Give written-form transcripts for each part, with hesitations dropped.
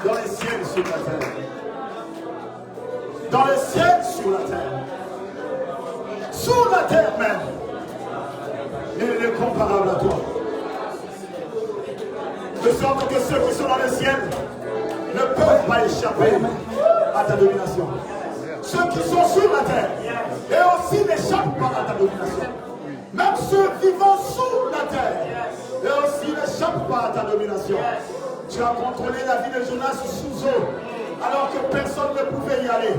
Dans les ciels sur la terre. Dans les ciels sur la terre. Sur la terre même. Il est comparable à toi. De sorte que ceux qui sont dans le ciel ne peuvent pas échapper à ta domination. Ceux qui sont sur la terre et aussi n'échappent pas à ta domination. Même ceux vivant sous la terre et aussi n'échappent pas à ta domination. Tu as contrôlé la vie de Jonas sous eau alors que personne ne pouvait y aller.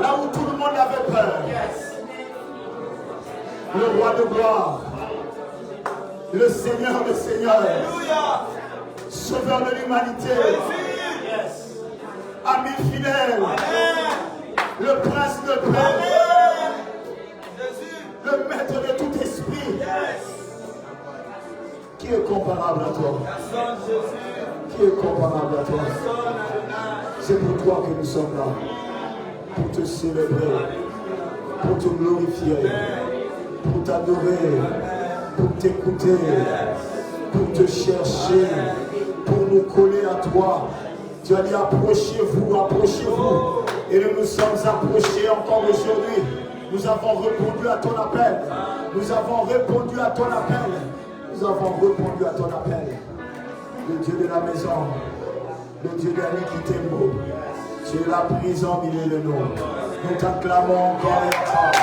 Là où tout le monde avait peur. Le roi de gloire, le Seigneur des seigneurs, Sauveur de l'humanité, ami fidèle, le prince de paix, le maître de tout esprit. Qui est comparable à toi? Qui est comparable à toi? C'est pour toi que nous sommes là, pour te célébrer, pour te glorifier, pour t'adorer, pour t'écouter, pour te chercher, pour nous coller à toi. Tu as dit approchez-vous, approchez-vous. Et nous nous sommes approchés encore aujourd'hui. Nous avons répondu à ton appel. Nous avons répondu à ton appel. Nous avons répondu à ton appel. Le Dieu de la maison, le Dieu de l'Iquitémo, tu es la prison au milieu de nous. Nous t'acclamons encore et encore.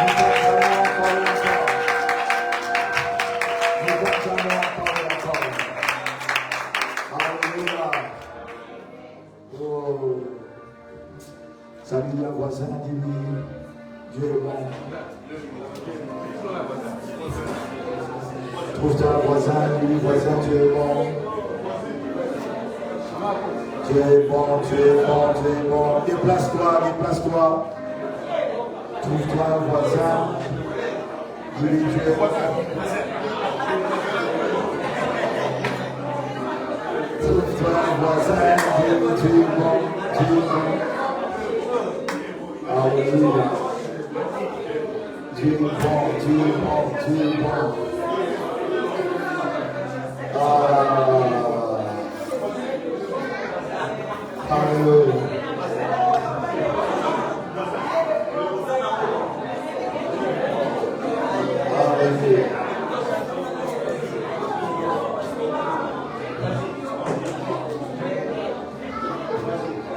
Nous t'acclamons encore et encore. Nous t'acclamons encore et encore. Alléluia. Oh. Salut la voisin, dis-lui, Dieu est bon. Trouve-toi un voisin, dis-lui, voisin, Dieu est bon. Dieu est bon, Dieu est bon, Dieu est bon. Déplace-toi, déplace-toi. Trouve-toi un voisin. Dis-lui, Dieu est bon. Trouve-toi un voisin, dis-lui, Dieu est bon, Dieu est bon. Alléluia. Dieu est bon, Dieu est bon, Dieu est bon. Alléluia.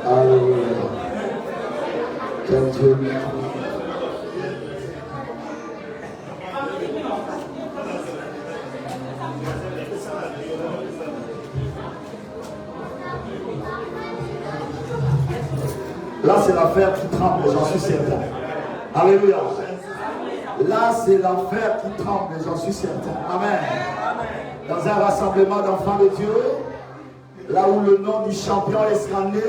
Alléluia. Quel Dieu est. Là, c'est l'affaire qui tremble, j'en suis certain. Alléluia. Là, c'est l'affaire qui tremble, j'en suis certain. Amen. Dans un rassemblement d'enfants de Dieu, là où le nom du champion sera né,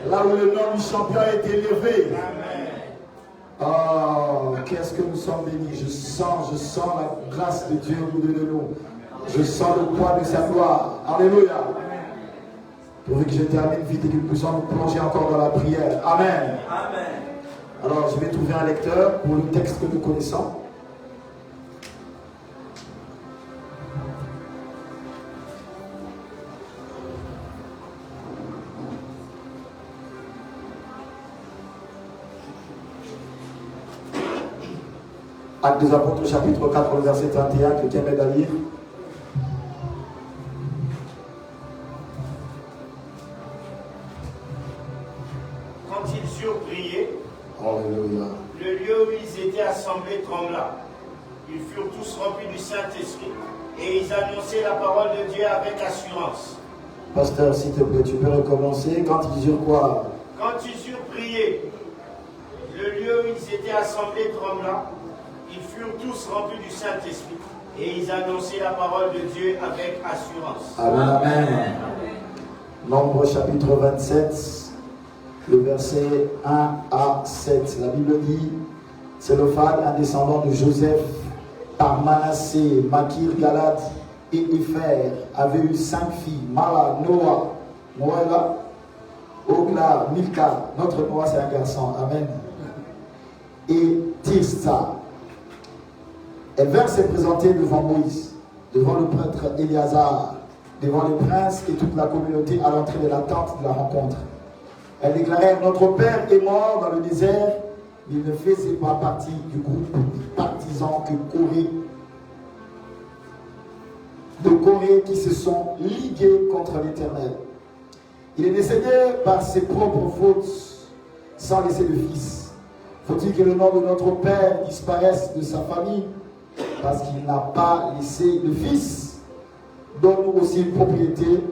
là où le nom du champion est élevé. Oh, qu'est-ce que nous sommes bénis. Je sens la grâce de Dieu au bout de nous. Je sens le poids de sa gloire. Alléluia. Pourvu que je termine vite et que nous puissions nous plonger encore dans la prière. Amen. Amen. Alors, je vais trouver un lecteur pour le texte que nous connaissons. Actes des Apôtres, chapitre 4, verset 31, quelqu'un m'aide à lire. Alléluia. Le lieu où ils étaient assemblés trembla. Ils furent tous remplis du Saint-Esprit et ils annonçaient la parole de Dieu avec assurance. Pasteur, s'il te plaît, tu peux recommencer. Quand ils eurent quoi? Quand ils eurent prié, le lieu où ils étaient assemblés trembla. Ils furent tous remplis du Saint-Esprit et ils annonçaient la parole de Dieu avec assurance. Amen, amen. Nombre chapitre 27. Le verset 1 à 7. La Bible dit, Sélophane, un descendant de Joseph, par Manassé, Makir, Galad et Épher, avait eu 5 filles, Mala, Noah, Moëla, Ogla, Milka. Notre Noah, c'est un garçon. Amen. Et Tirsa. Elles vinrent se présenter devant Moïse, devant le prêtre Éléazar. devant les princes et toute la communauté à l'entrée de la tente de la rencontre. Elles déclarèrent: notre père est mort dans le désert. Il ne faisait pas partie du groupe partisan de Corée qui se sont ligués contre l'Éternel. Il est décédé par ses propres fautes sans laisser de fils. Faut-il que le nom de notre père disparaisse de sa famille parce qu'il n'a pas laissé de fils? Donne-nous aussi une propriété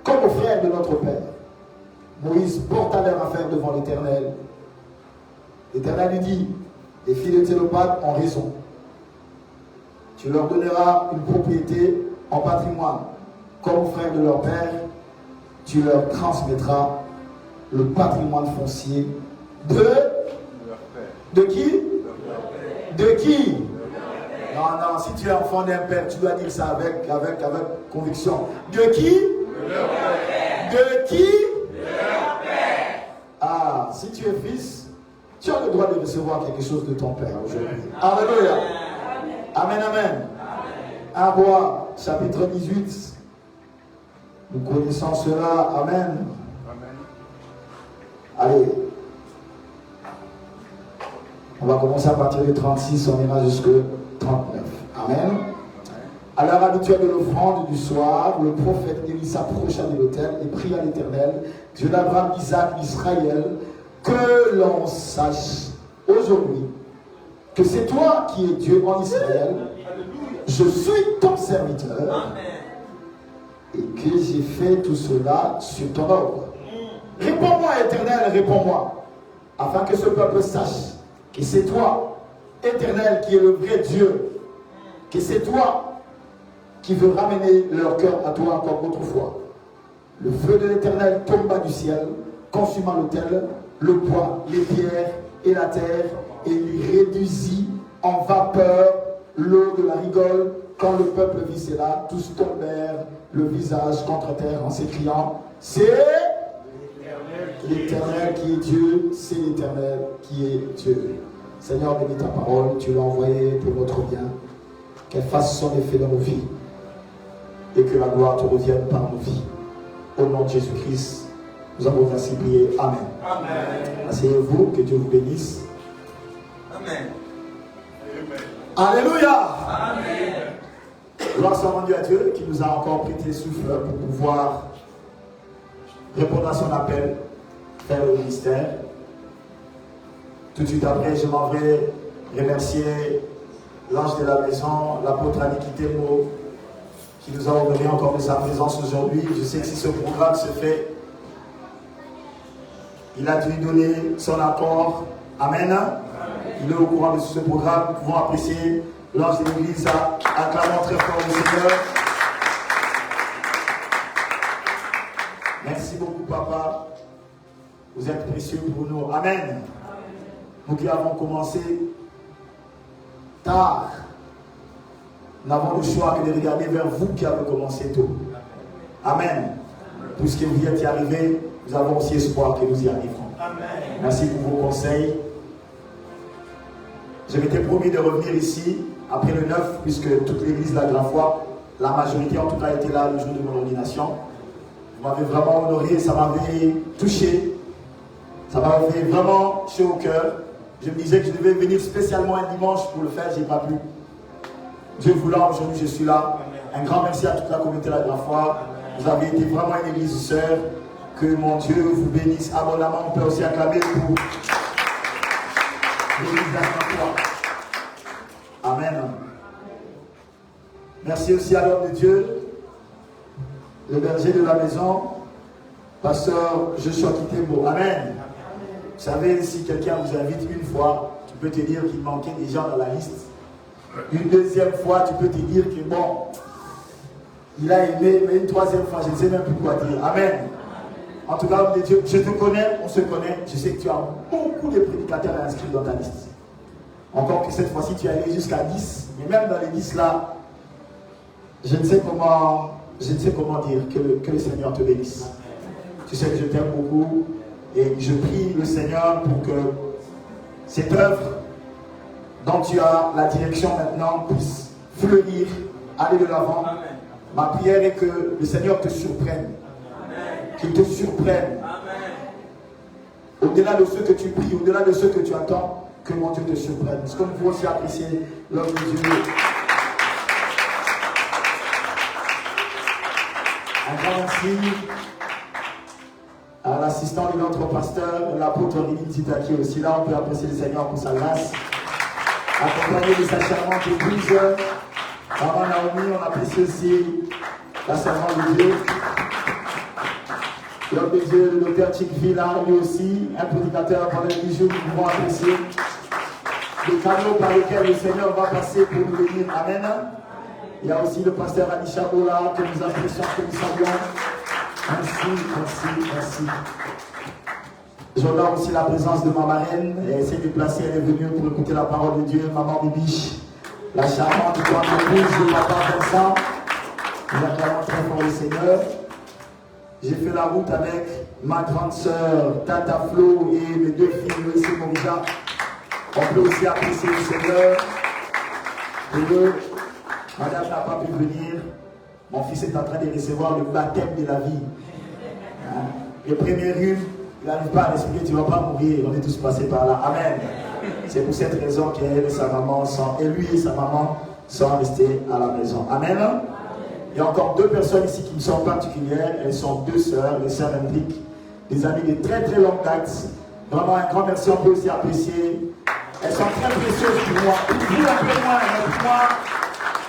comme aux frères de notre père. Moïse porta leur affaire devant l'Éternel. L'Éternel lui dit: les filles de Télophath ont raison. Tu leur donneras une propriété en patrimoine comme aux frères de leur père. Tu leur transmettras le patrimoine foncier de qui? De qui? Non, si tu es enfant d'un père, tu dois dire ça avec conviction. De qui? De qui? Ah, si tu es fils, tu as le droit de recevoir quelque chose de ton père aujourd'hui. Alléluia. Amen, amen. 1 Roi, chapitre 18. Nous connaissons cela. Amen. Allez. On va commencer à partir de 36, on ira jusqu'à 39. Amen. À l'heure habituelle de l'offrande du soir, le prophète Élie s'approcha de l'autel et pria à l'Éternel, Dieu d'Abraham, d'Isaac, d'Israël, que l'on sache aujourd'hui que c'est toi qui es Dieu en Israël. Je suis ton serviteur et que j'ai fait tout cela sur ton ordre. Réponds-moi, Éternel, réponds-moi, afin que ce peuple sache que c'est toi, Éternel, qui est le vrai Dieu, que c'est toi qui veux ramener leur cœur à toi comme autrefois. Le feu de l'Éternel tomba du ciel, consumant l'autel, le bois, les pierres et la terre, et lui réduisit en vapeur l'eau de la rigole. Quand le peuple vit cela, tous tombèrent le visage contre terre en s'écriant: c'est l'Éternel qui est Dieu, c'est l'Éternel qui est Dieu. Seigneur, bénis ta parole, tu l'as envoyée pour notre bien, qu'elle fasse son effet dans nos vies et que la gloire te revienne par nos vies. Au nom de Jésus-Christ, nous avons ainsi prié. Amen. Amen. Asseyez-vous, que Dieu vous bénisse. Amen. Alléluia. Amen. Gloire soit rendue à Dieu qui nous a encore prêté souffle pour pouvoir répondre à son appel, faire le ministère. Tout de suite après, je m'en vais remercier l'ange de la maison, l'apôtre Anikitemo, qui nous a honoré encore de sa présence aujourd'hui. Je sais que si ce programme se fait, il a dû donner son apport. Amen. Il est au courant de ce programme. Nous pouvons apprécier l'ange de l'église, acclamant très fort le Seigneur. Merci beaucoup, papa. Vous êtes précieux pour nous. Amen. Nous qui avons commencé tard, nous n'avons le choix que de regarder vers vous qui avez commencé tôt. Amen. Puisque vous y êtes arrivés, nous avons aussi espoir que nous y arriverons. Amen. Merci pour vos conseils. Je m'étais promis de revenir ici après le 9, puisque toute l'église de la Grande Foi, la majorité en tout cas était là le jour de mon ordination. Vous m'avez vraiment honoré, ça m'avait touché, ça m'avait vraiment chaud au cœur. Je me disais que je devais venir spécialement un dimanche pour le faire, je n'ai pas pu. Dieu voulant, aujourd'hui je suis là. Un grand merci à toute la communauté de la Grande Foi. Vous avez été vraiment une église sœur. Que mon Dieu vous bénisse abondamment. On peut aussi acclamer pour l'église de la Grande Foi. Amen. Merci aussi à l'homme de Dieu, le berger de la maison, pasteur Joshua Kitemo. Amen. Vous savez, si quelqu'un vous invite une fois, tu peux te dire qu'il manquait des gens dans la liste. Une deuxième fois, tu peux te dire que bon, il a aimé, mais une troisième fois, je ne sais même plus quoi dire. Amen. En tout cas, homme de Dieu, je te connais, on se connaît. Je sais que tu as beaucoup de prédicateurs inscrits dans ta liste. Encore que cette fois-ci, tu es allé jusqu'à 10. Mais même dans les 10 là, je ne sais comment dire que le Seigneur te bénisse. Tu sais que je t'aime beaucoup. Et je prie le Seigneur pour que cette œuvre dont tu as la direction maintenant puisse fleurir, aller de l'avant Ma prière est que le Seigneur te surprenne. Qu'il te surprenne. Au-delà de ce que tu pries, au-delà de ce que tu attends, que mon Dieu te surprenne. Est-ce qu'on peut aussi apprécier l'homme de Dieu? Un grand merci à l'assistant de notre pasteur, l'apôtre Rémi Tita, qui est aussi là. On peut apprécier le Seigneur pour sa grâce. Accompagné de sa charmante épouse, Maman Naomi, on apprécie aussi la servante de Dieu. L'homme de Dieu, le docteur Chick-Villa, lui aussi, un prédicateur pendant 10 jours, nous pouvons apprécier les canaux par lesquels le Seigneur va passer pour nous bénir. Amen. Il y a aussi le pasteur Anisha Bola que nous apprécions, que nous saluons. Merci. J'honore aussi la présence de ma marraine. Elle s'est déplacée, elle est venue pour écouter la parole de Dieu. Maman Bibiche, la charmante grande épouse de papa Vincent. Nous acclamons très fort le Seigneur. J'ai fait la route avec ma grande sœur Tata Flo et mes 2 filles, Loïs et Morija. On peut aussi apprécier le Seigneur. Et eux, madame n'a pas pu venir. Mon fils est en train de recevoir le baptême de la vie. Hein? Le premier rhume, il n'arrive pas à l'expliquer, tu ne vas pas mourir. On est tous passés par là. Amen. C'est pour cette raison qu'elle et sa maman sont, et lui et sa maman sont restés à la maison. Amen. Il y a encore 2 personnes ici qui me sont particulières. Elles sont 2 sœurs, les sœurs Hendrik, des amies de très très longue date. Vraiment un grand merci, on peut aussi apprécier. Elles sont très précieuses pour moi. Vous un peu moins, mais pour moi,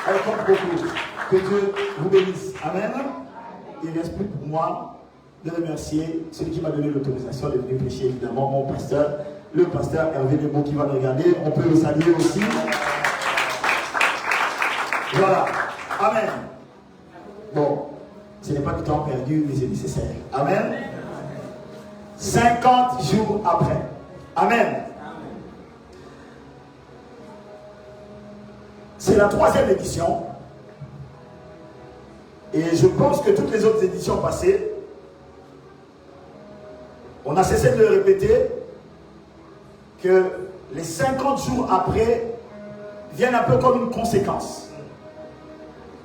elles comptent beaucoup. Que Dieu vous bénisse. Amen. Il ne reste plus pour moi de remercier celui qui m'a donné l'autorisation de venir prêcher, évidemment, mon pasteur, le pasteur Hervé Debo qui va me regarder. On peut le saluer aussi. Voilà. Amen. Bon, ce n'est pas du temps perdu, mais c'est nécessaire. Amen. 50 jours après. Amen. C'est la 3e édition. Et je pense que toutes les autres éditions passées, on a cessé de le répéter, que les 50 jours après viennent un peu comme une conséquence.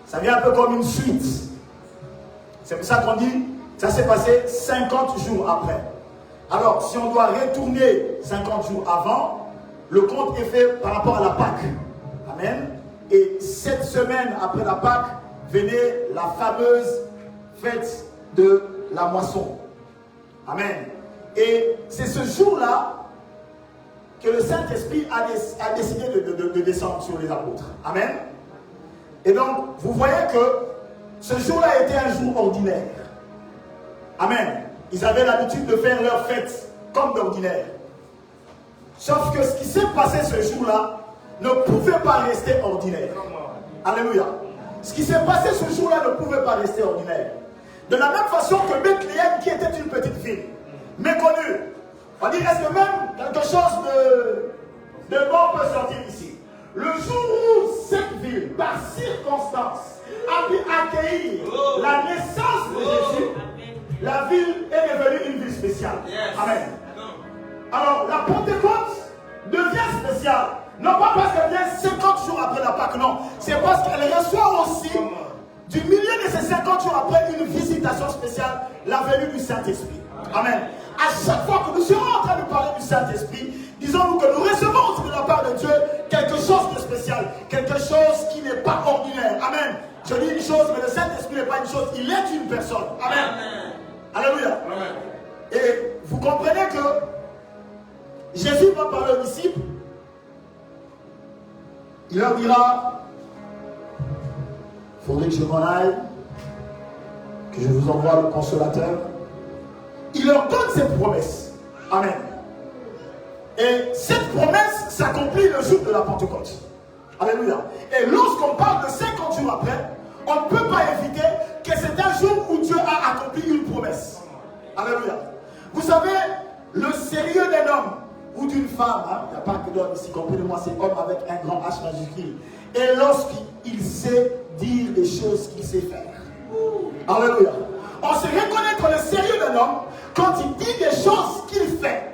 Ça vient un peu comme une suite. C'est pour ça qu'on dit, ça s'est passé 50 jours après. Alors, si on doit retourner 50 jours avant, le compte est fait par rapport à la Pâque. Amen. Et 7 semaines après la Pâque, venait la fameuse fête de la moisson. Amen. Et c'est ce jour-là que le Saint-Esprit a décidé de descendre sur les apôtres. Amen. Et donc, vous voyez que ce jour-là était un jour ordinaire. Amen. Ils avaient l'habitude de faire leur fête comme d'ordinaire. Sauf que ce qui s'est passé ce jour-là ne pouvait pas rester ordinaire. Alléluia. Ce qui s'est passé ce jour-là ne pouvait pas rester ordinaire. De la même façon que Bethléem, qui était une petite ville, méconnue. On dit, est-ce que même quelque chose de bon peut sortir ici? Le jour où cette ville, par circonstance, a pu accueillir la naissance de Jésus, la ville est devenue une ville spéciale. Amen. Alors, la Pentecôte devient spéciale. Non pas parce qu'elle vient 50 jours après la Pâque, non. C'est parce qu'elle reçoit aussi, du milieu de ces 50 jours après, une visitation spéciale, la venue du Saint-Esprit. Amen. À chaque fois que nous serons en train de parler du Saint-Esprit, disons-nous que nous recevons de la part de Dieu quelque chose de spécial, quelque chose qui n'est pas ordinaire. Amen. Je dis une chose, mais le Saint-Esprit n'est pas une chose, il est une personne. Amen. Alléluia. Amen. Et vous comprenez que Jésus va parler aux disciples. Il leur dira, il faudrait que je m'en aille, que je vous envoie le consolateur. Il leur donne cette promesse. Amen. Et cette promesse s'accomplit le jour de la Pentecôte. Alléluia. Et lorsqu'on parle de 50 jours après, on ne peut pas éviter que c'est un jour où Dieu a accompli une promesse. Alléluia. Vous savez, le sérieux d'un homme ou d'une femme, il n'y a pas que d'homme ici, comprenez-moi, c'est homme avec un grand H majuscule. Et lorsqu'il sait dire les choses qu'il sait faire. Alléluia. On sait reconnaître le sérieux d'un homme quand il dit des choses qu'il fait.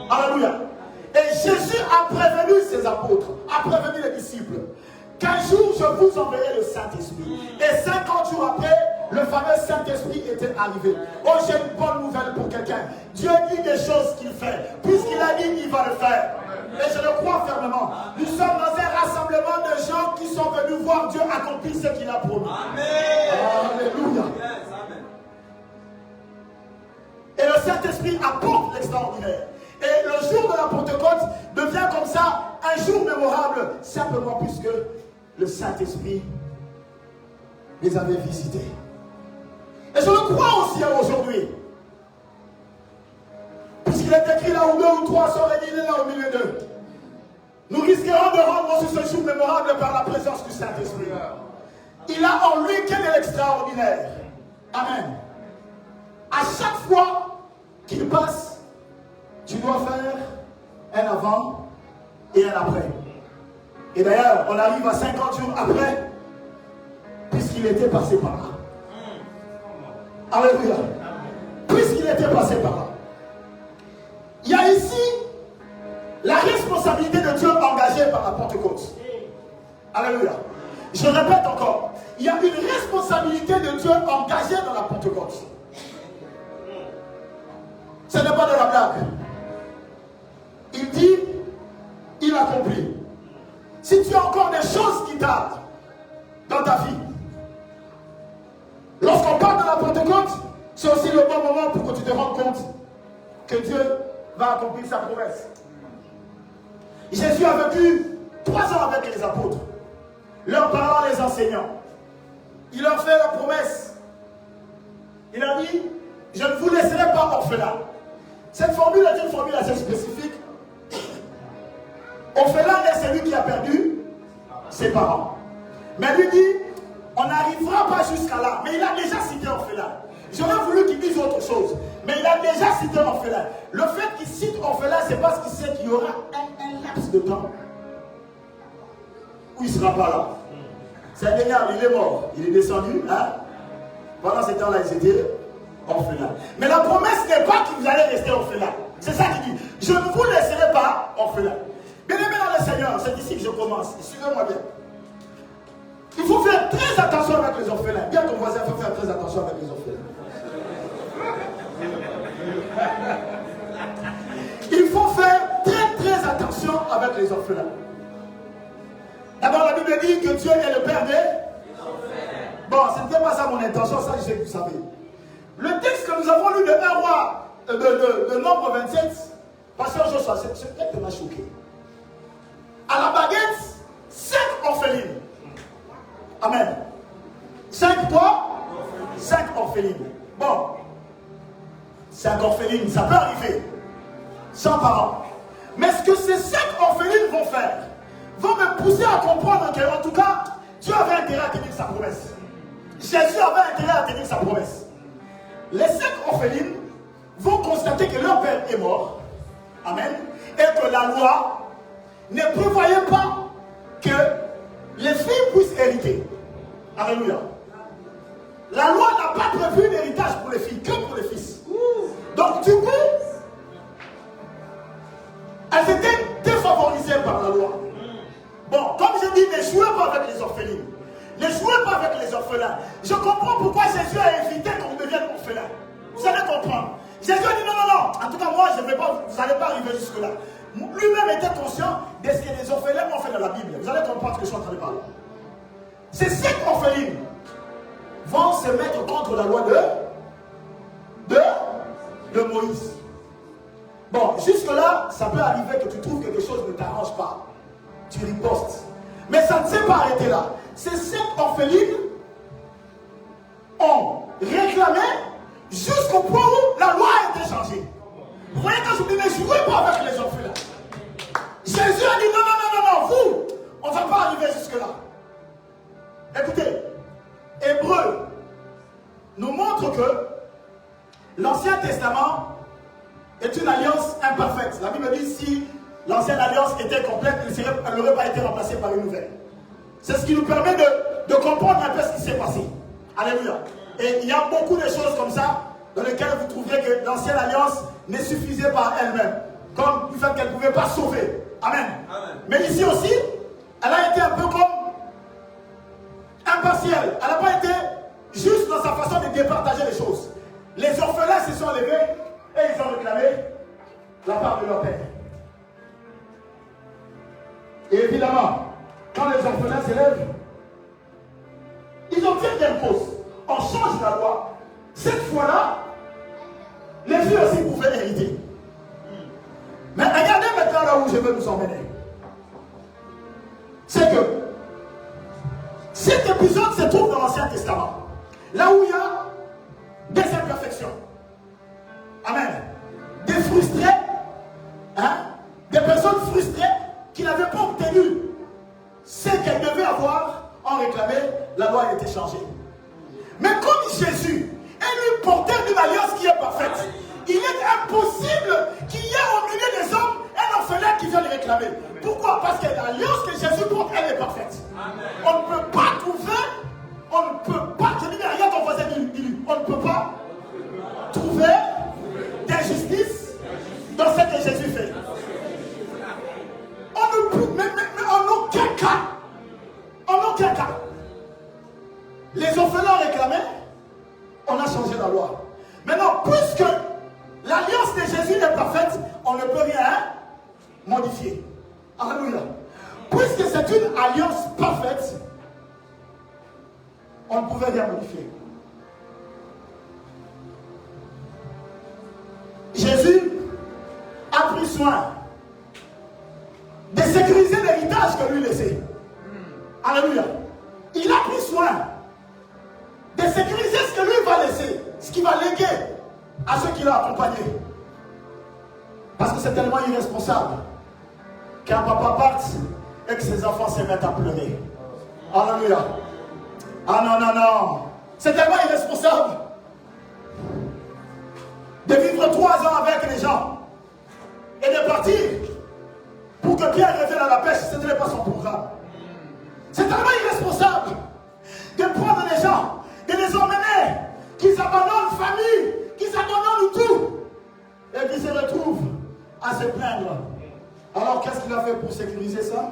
Alléluia. Et Jésus a prévenu ses apôtres, a prévenu les disciples. qu'un jour je vous enverrai le Saint-Esprit. Et 50 jours après, le fameux Saint-Esprit était arrivé. Oh, j'ai une bonne nouvelle pour quelqu'un. Dieu dit des choses qu'il fait. Puisqu'il a dit, il va le faire. Et je le crois fermement. Nous sommes dans un rassemblement de gens qui sont venus voir Dieu accomplir ce qu'il a promis. Amen. Alléluia. Et le Saint-Esprit apporte l'extraordinaire. Et le jour de la Pentecôte devient comme ça un jour mémorable, simplement puisque le Saint-Esprit les avait visités. Et je le crois aussi aujourd'hui. Puisqu'il est écrit là où 2 ou 3 sont réunis là au milieu d'eux. Nous risquerons de rendre aussi ce jour mémorable par la présence du Saint-Esprit. Il a en lui qu'un de l'extraordinaire. Amen. À chaque fois qu'il passe, tu dois faire un avant et un après. Et d'ailleurs, on arrive à 50 jours après, puisqu'il était passé par là. Alléluia. Puisqu'il était passé par là. Il y a ici la responsabilité de Dieu engagée par la Pentecôte. Alléluia. Je répète encore. Il y a une responsabilité de Dieu engagée dans la Pentecôte. Ce n'est pas de la blague. Il dit, il accomplit. Si tu as encore des choses qui tardent dans ta vie, lorsqu'on parle de la Pentecôte, c'est aussi le bon moment pour que tu te rendes compte que Dieu va accomplir sa promesse. Jésus a vécu 3 ans avec les apôtres, leurs parents, les enseignants. Il leur fait la promesse. Il a dit, je ne vous laisserai pas orphelins. Cette formule est une formule assez spécifique. Orphelin est celui qui a perdu ses parents. Mais lui dit, on n'arrivera pas jusqu'à là. Mais il a déjà cité orphelin. J'aurais voulu qu'il dise autre chose. Mais il a déjà cité orphelin. Le fait qu'il cite orphelin, c'est parce qu'il sait qu'il y aura un laps de temps où il ne sera pas là. C'est un génial, il est mort. Il est descendu. Hein? Pendant ce temps-là, ils étaient orphelins. Mais la promesse n'est pas que vous allez rester orphelins. C'est ça qu'il dit. Je ne vous laisserai pas orphelins. Bien aimé dans le Seigneur, c'est ici que je commence. Suivez-moi bien. Il faut faire très attention avec les orphelins. Bien ton voisin, il faut faire très attention avec les orphelins. Il faut faire très attention avec les orphelins. D'abord, la Bible dit que Dieu est le Père des orphelins. Bon, ce n'était pas ça mon intention, ça je sais que vous savez. Le texte que nous avons lu de 1 roi, de Nombre 27, Pasteur Joshua, ce texte m'a choqué. À la baguette, 5 orphelines. Amen. 5 quoi? 5 orphelines. Bon. 5 orphelines, ça peut arriver. Sans parents. Mais ce que ces 5 orphelines vont faire, vont me pousser à comprendre qu'en tout cas, Dieu avait intérêt à tenir sa promesse. Jésus avait intérêt à tenir sa promesse. Les 5 orphelines vont constater que leur père est mort. Amen. Et que la loi ne prévoyait pas que les filles puissent hériter. Alléluia. La loi n'a pas prévu d'héritage pour les filles, que pour les fils. Donc du coup, elles étaient défavorisées par la loi. Bon, comme je dis, ne jouez pas avec les orphelines. Ne jouez pas avec les orphelins. Je comprends pourquoi Jésus a évité qu'on devienne orphelin. Vous allez comprendre. Jésus a dit non. En tout cas, moi, je ne vais pas, vous n'allez pas arriver jusque-là. Lui-même était conscient de ce que les orphelins ont fait dans la Bible. Vous allez comprendre ce que je suis en train de parler. Ces 5 orphelines vont se mettre contre la loi de Moïse. Bon, jusque-là, ça peut arriver que tu trouves que quelque chose ne t'arrange pas. Tu ripostes. Mais ça ne s'est pas arrêté là. Ces 5 orphelines ont réclamé jusqu'au point où la loi a été changée. Vous voyez quand je vous dis, ne jouez pas avec les orphelins. Jésus a dit non, vous, on ne va pas arriver jusque-là. Écoutez, Hébreu nous montre que l'Ancien Testament est une alliance imparfaite. La Bible dit si l'ancienne alliance était complète, elle n'aurait pas été remplacée par une nouvelle. C'est ce qui nous permet de comprendre un peu ce qui s'est passé. Alléluia. Et il y a beaucoup de choses comme ça dans lesquelles vous trouverez que l'ancienne alliance ne suffisait pas elle-même. Comme du fait qu'elle ne pouvait pas sauver. Amen. Amen. Mais ici aussi, elle a été un peu comme impartielle. Elle n'a pas été juste dans sa façon de départager les choses. Les orphelins se sont levés et ils ont réclamé la part de leur père. Et évidemment, quand les orphelins s'élèvent, ils ont dit quelque chose. On change la loi. Cette fois-là, les filles aussi pouvaient hériter. Mais regardez maintenant là où je veux nous emmener. C'est que cet épisode se trouve dans l'Ancien Testament. Là où il y a des imperfections. Amen. Des frustrés, des personnes frustrées qui n'avaient pas obtenu ce qu'elles devaient avoir en réclamé, la loi a été changée. Mais comme Jésus est le porteur d'une alliance qui est parfaite, il est impossible qu'il y ait au milieu des hommes un orphelin qui vient le réclamer. Pourquoi? Parce que l'alliance que Jésus porte, elle est parfaite. On ne peut pas trouver, on ne peut pas, je dis rien ton voisin dit, on ne peut pas trouver d'injustice dans ce que Jésus fait. On ne peut, mais en aucun cas, les orphelins réclamaient, on a changé la loi. Maintenant, puisque l'alliance de Jésus est parfaite, on ne peut rien modifier. Alléluia. Puisque c'est une alliance parfaite, on ne pouvait rien modifier. Jésus a pris soin de sécuriser l'héritage que lui laissait. Alléluia. Il a pris soin de sécuriser ce que lui va laisser, ce qu'il va léguer à ceux qui l'ont accompagné. Parce que c'est tellement irresponsable qu'un papa parte et que ses enfants se mettent à pleurer. Alléluia. Ah non, non, non. C'est tellement irresponsable de vivre 3 ans avec les gens et de partir pour que Pierre revienne à la pêche. Ce n'est pas son programme. C'est tellement irresponsable de prendre les gens, de les emmener, qu'ils abandonnent famille, qu'ils abandonnent tout et qu'ils se retrouvent à se plaindre. Alors qu'est-ce qu'il a fait pour sécuriser ça?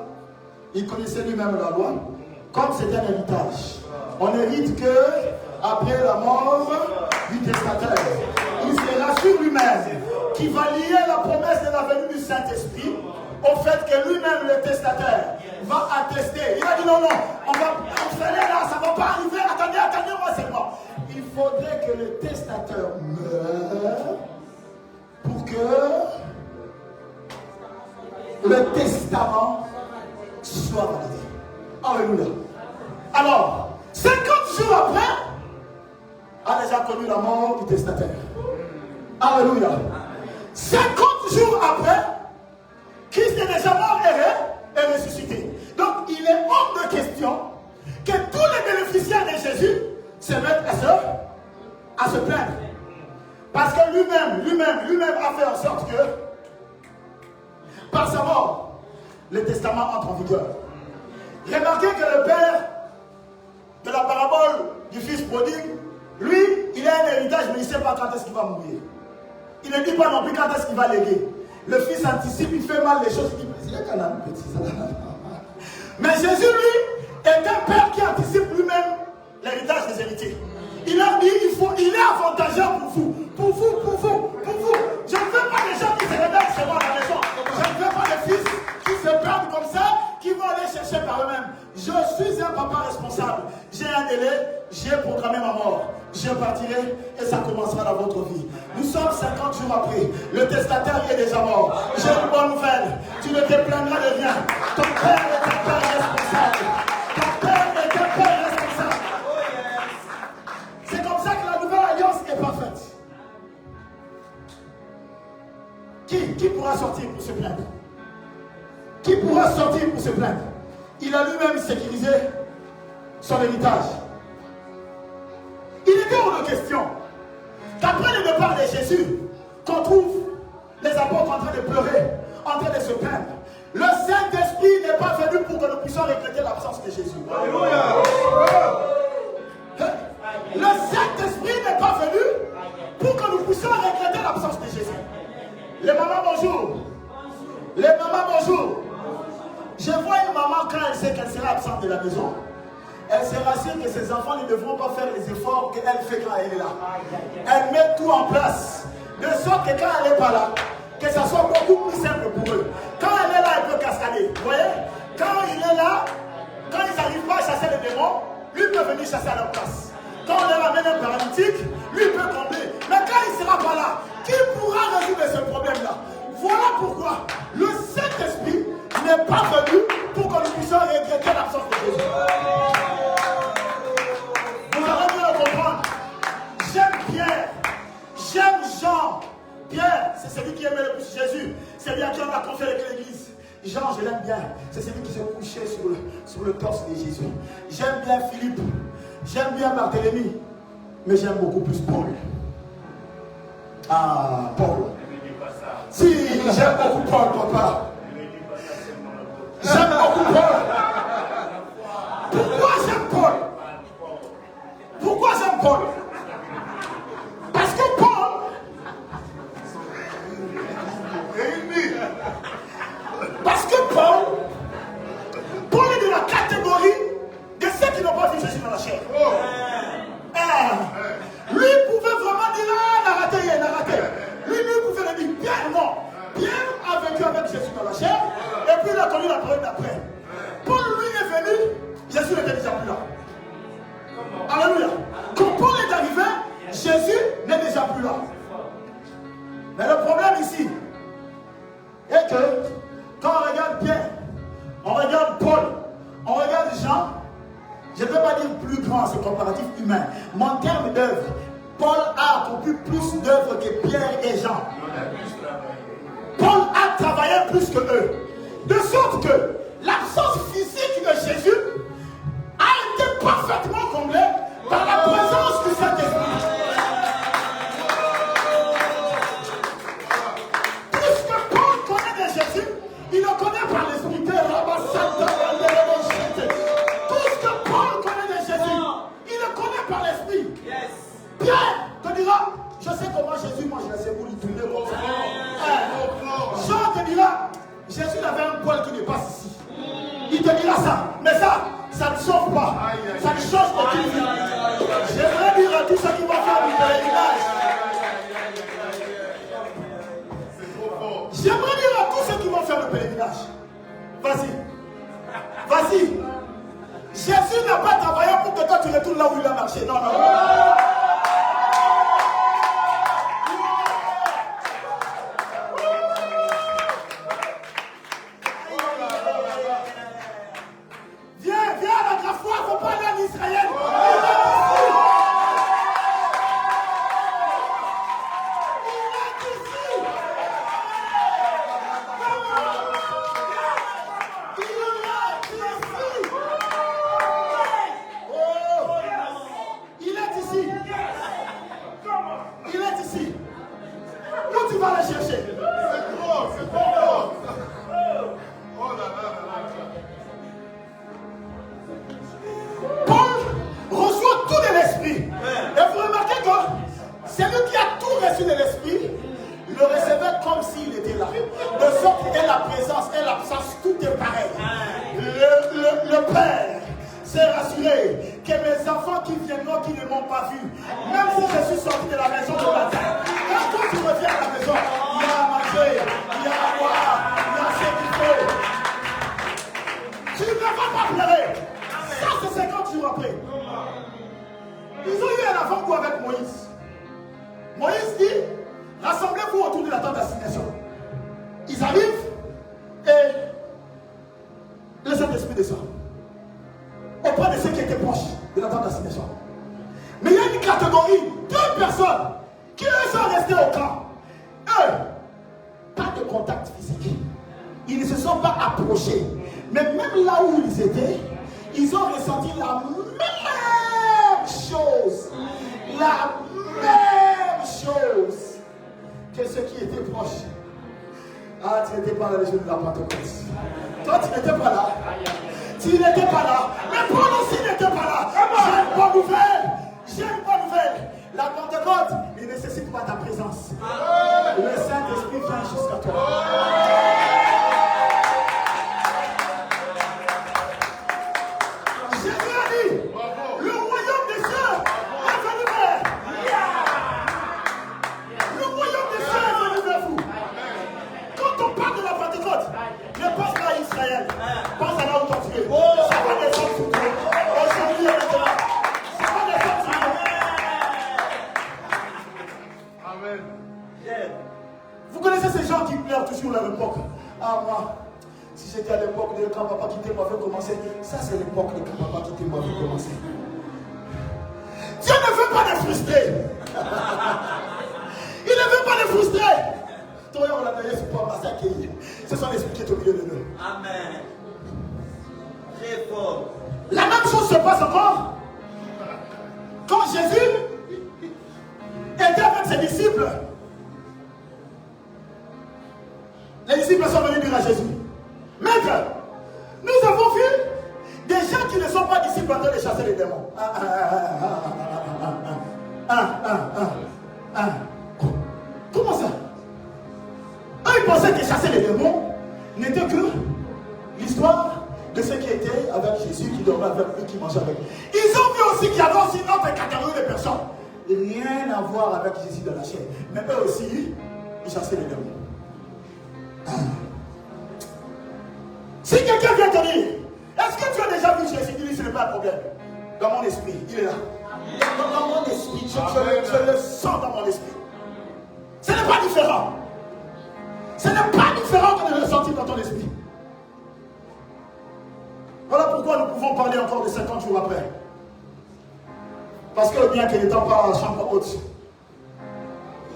Il connaissait lui-même la loi. Comme c'est un héritage, on hérite que après la mort du testataire, il se rassure lui-même qu'il va lier la promesse de la venue du Saint-Esprit au fait que lui-même, le testataire, va attester. Il a dit non, non, on va faire là, ça ne va pas arriver. Attendez-moi seulement. Il faudrait que le testateur meure pour que le testament soit validé. Alléluia. Alors, 50 jours après, a déjà connu la mort du testataire. Alléluia. 50 jours après, Christ est déjà mort et ressuscité. Donc, il est hors de question que tous les bénéficiaires de Jésus se mettent à se plaindre. Parce que lui-même a fait en sorte que, par sa mort, le testament entre en vigueur. Remarquez que le père de la parabole du fils prodigue, lui, il a un héritage, mais il ne sait pas quand est-ce qu'il va mourir. Il ne dit pas non plus quand est-ce qu'il va léguer. Le fils anticipe, il fait mal les choses, il dit, il est quand même petit, ça. Mais Jésus, lui, est un père qui anticipe lui-même l'héritage des héritiers. Il leur dit, il est avantageux pour vous. Je ne veux pas des gens qui se rebellent chez moi à la maison. Je ne veux pas des fils qui se perdent comme ça, qui vont aller chercher par eux-mêmes. Je suis un papa responsable. J'ai un délai, j'ai programmé ma mort. Je partirai et ça commencera dans votre vie. Nous sommes 50 jours après. Le testataire est déjà mort. J'ai une bonne nouvelle. Tu ne te plaindras de rien. Ton père est un père responsable. Ton père est un père responsable. C'est comme ça que la nouvelle alliance est parfaite. Qui pourra sortir pour se plaindre? Qui pourra sortir pour se plaindre? Il a lui-même sécurisé son héritage. Il était hors de question qu'après le départ de Jésus, qu'on trouve les apôtres en train de pleurer, en train de se plaindre. Le Saint-Esprit n'est pas venu pour que nous puissions regretter l'absence de Jésus. Alléluia. Le Saint-Esprit n'est pas venu pour que nous puissions regretter l'absence de Jésus. Les mamans, bonjour. Les mamans, bonjour. Je vois une maman quand elle sait qu'elle sera absente de la maison. elle se rassure que ses enfants ne devront pas faire les efforts qu'elle fait quand elle est là. Elle met tout en place, de sorte que quand elle n'est pas là, que ça soit beaucoup plus simple pour eux. Quand elle est là, elle peut cascader. Vous voyez? Quand il est là, quand ils n'arrivent pas à chasser les démons, lui peut venir chasser à leur place. Quand on leur amène un paralytique, lui peut combler. Mais quand il ne sera pas là, qui pourra résoudre ce problème-là? Voilà pourquoi le Saint-Esprit n'est pas venu pour que nous puissions regretter l'absence de Jésus. Vous allez bien le comprendre. J'aime Pierre, j'aime Jean. Pierre, c'est celui qui aimait le plus Jésus. C'est lui à qui on a confié avec l'église. Jean, je l'aime bien. C'est celui qui se couchait sur le torse de Jésus. J'aime bien Philippe. J'aime bien Barthélemy. Mais j'aime beaucoup plus Paul. Ah, Paul. Si, j'aime beaucoup Paul, papa. J'aime beaucoup Paul. Pourquoi j'aime Paul? Pourquoi j'aime Paul? Parce que Paul, Paul est de la catégorie de ceux qui n'ont pas vu Jésus dans la chair. Lui pouvait vraiment dire, ah, il a raté, il a raté. Lui pouvait le dire, Pierre, non. Pierre a vécu avec Jésus dans la chair, et puis il a connu la parole d'après. Paul, lui, est venu, Jésus n'était déjà plus là. Alléluia. Quand Paul est arrivé, Jésus n'est déjà plus là. Mais le problème ici est que quand on regarde Pierre, on regarde Paul, on regarde Jean, je ne veux pas dire plus grand, c'est comparatif humain. Mais en termes d'œuvre, Paul a accompli plus d'œuvres que Pierre et Jean. Paul a travaillé plus que eux. De sorte que l'absence physique de Jésus a été parfaitement comblée par la présence du Saint-Esprit. Puisque Paul connaît de Jésus, il le connaît par l'Esprit. Tout ce que Paul connaît de Jésus, il le connaît par l'Esprit. Pierre te dira, je sais comment Jésus mange la séboule, il tournait comme ça. Jean te dira, Jésus avait un poil qui dépasse ici. Il te dira ça, mais ça ne sauve pas. Ça ne change aucune vie. J'aimerais dire à tous ceux qui vont faire du pèlerinage. J'aimerais dire à tous ceux qui vont faire le pèlerinage. Vas-y. Vas-y. Jésus n'a pas travaillé pour que toi tu retournes là où il a marché. Non, non, non. Viens avec la foi, il ne faut pas aller en Israël. Jésus a dit, ces gens qui pleurent toujours à l'époque. Ah, moi, si j'étais à l'époque de quand papa quittait, moi, fait commencer. Ça, c'est l'époque de quand papa quittait, moi, fait commencer. Dieu ne veut pas les frustrer. Il ne veut pas les frustrer. Toi, on l'a donné, c'est pas massacrer. C'est son esprit qui est au milieu de nous. Amen. Très fort. La même chose se passe encore quand Jésus était avec ses disciples. Les disciples sont venus dire à Jésus: Maître, nous avons vu des gens qui ne sont pas disciples en train de chasser les démons. Comment ça? Ils pensaient que chasser les démons n'était que l'histoire de ceux qui étaient avec Jésus, qui dormaient avec lui, qui mangeaient avec lui. Ils ont vu aussi qu'il y avait aussi une autre catégorie de personnes. Rien à voir avec Jésus de la chair. Mais eux aussi, ils chassaient les démons. Si quelqu'un vient te dire, est-ce que tu as déjà vu Jésus? Il dit, ce n'est pas un problème. Dans mon esprit, il est là. Dans mon esprit, je le sens dans mon esprit. Ce n'est pas différent. Ce n'est pas différent que de le sentir dans ton esprit. Voilà pourquoi nous pouvons parler encore de 50 jours après. Parce que bien que n'étant pas à la chambre haute,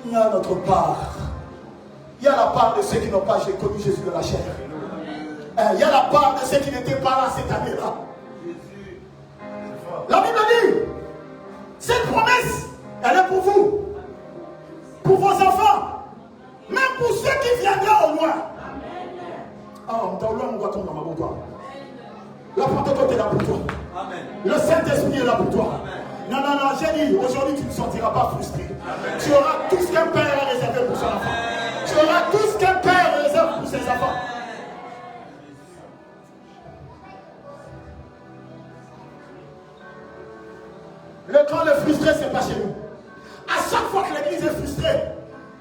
il y a notre part. Il y a la part de ceux qui n'ont pas connu Jésus de la chair. Il y a la part de ceux qui n'étaient pas là cette année-là. La Bible dit, cette promesse, elle est pour vous, pour vos enfants, même pour ceux qui viendront au loin. La Pentecôte est là pour toi. Amen. Le Saint-Esprit est là pour toi. Amen. Non, j'ai dit, aujourd'hui tu ne sentiras pas frustré. Amen. Tu auras tout ce qu'un père a réservé pour son enfant. Tu auras tout ce qu'un père réserve pour ses enfants. Le temps de frustré, ce n'est pas chez nous. À chaque fois que l'église est frustrée,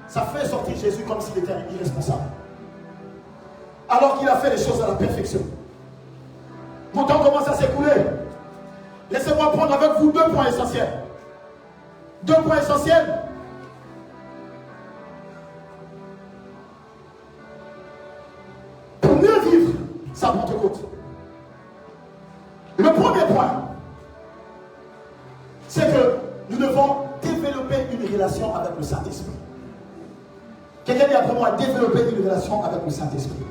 ça fait sortir Jésus comme s'il était irresponsable. Alors qu'il a fait les choses à la perfection. Mon temps commence à s'écouler. Laissez-moi prendre avec vous 2 points essentiels. 2 points essentiels. Pour mieux vivre sa Pentecôte. Le premier point, c'est que nous devons développer une relation avec le Saint-Esprit. Quelqu'un dit après moi, développer une relation avec le Saint-Esprit.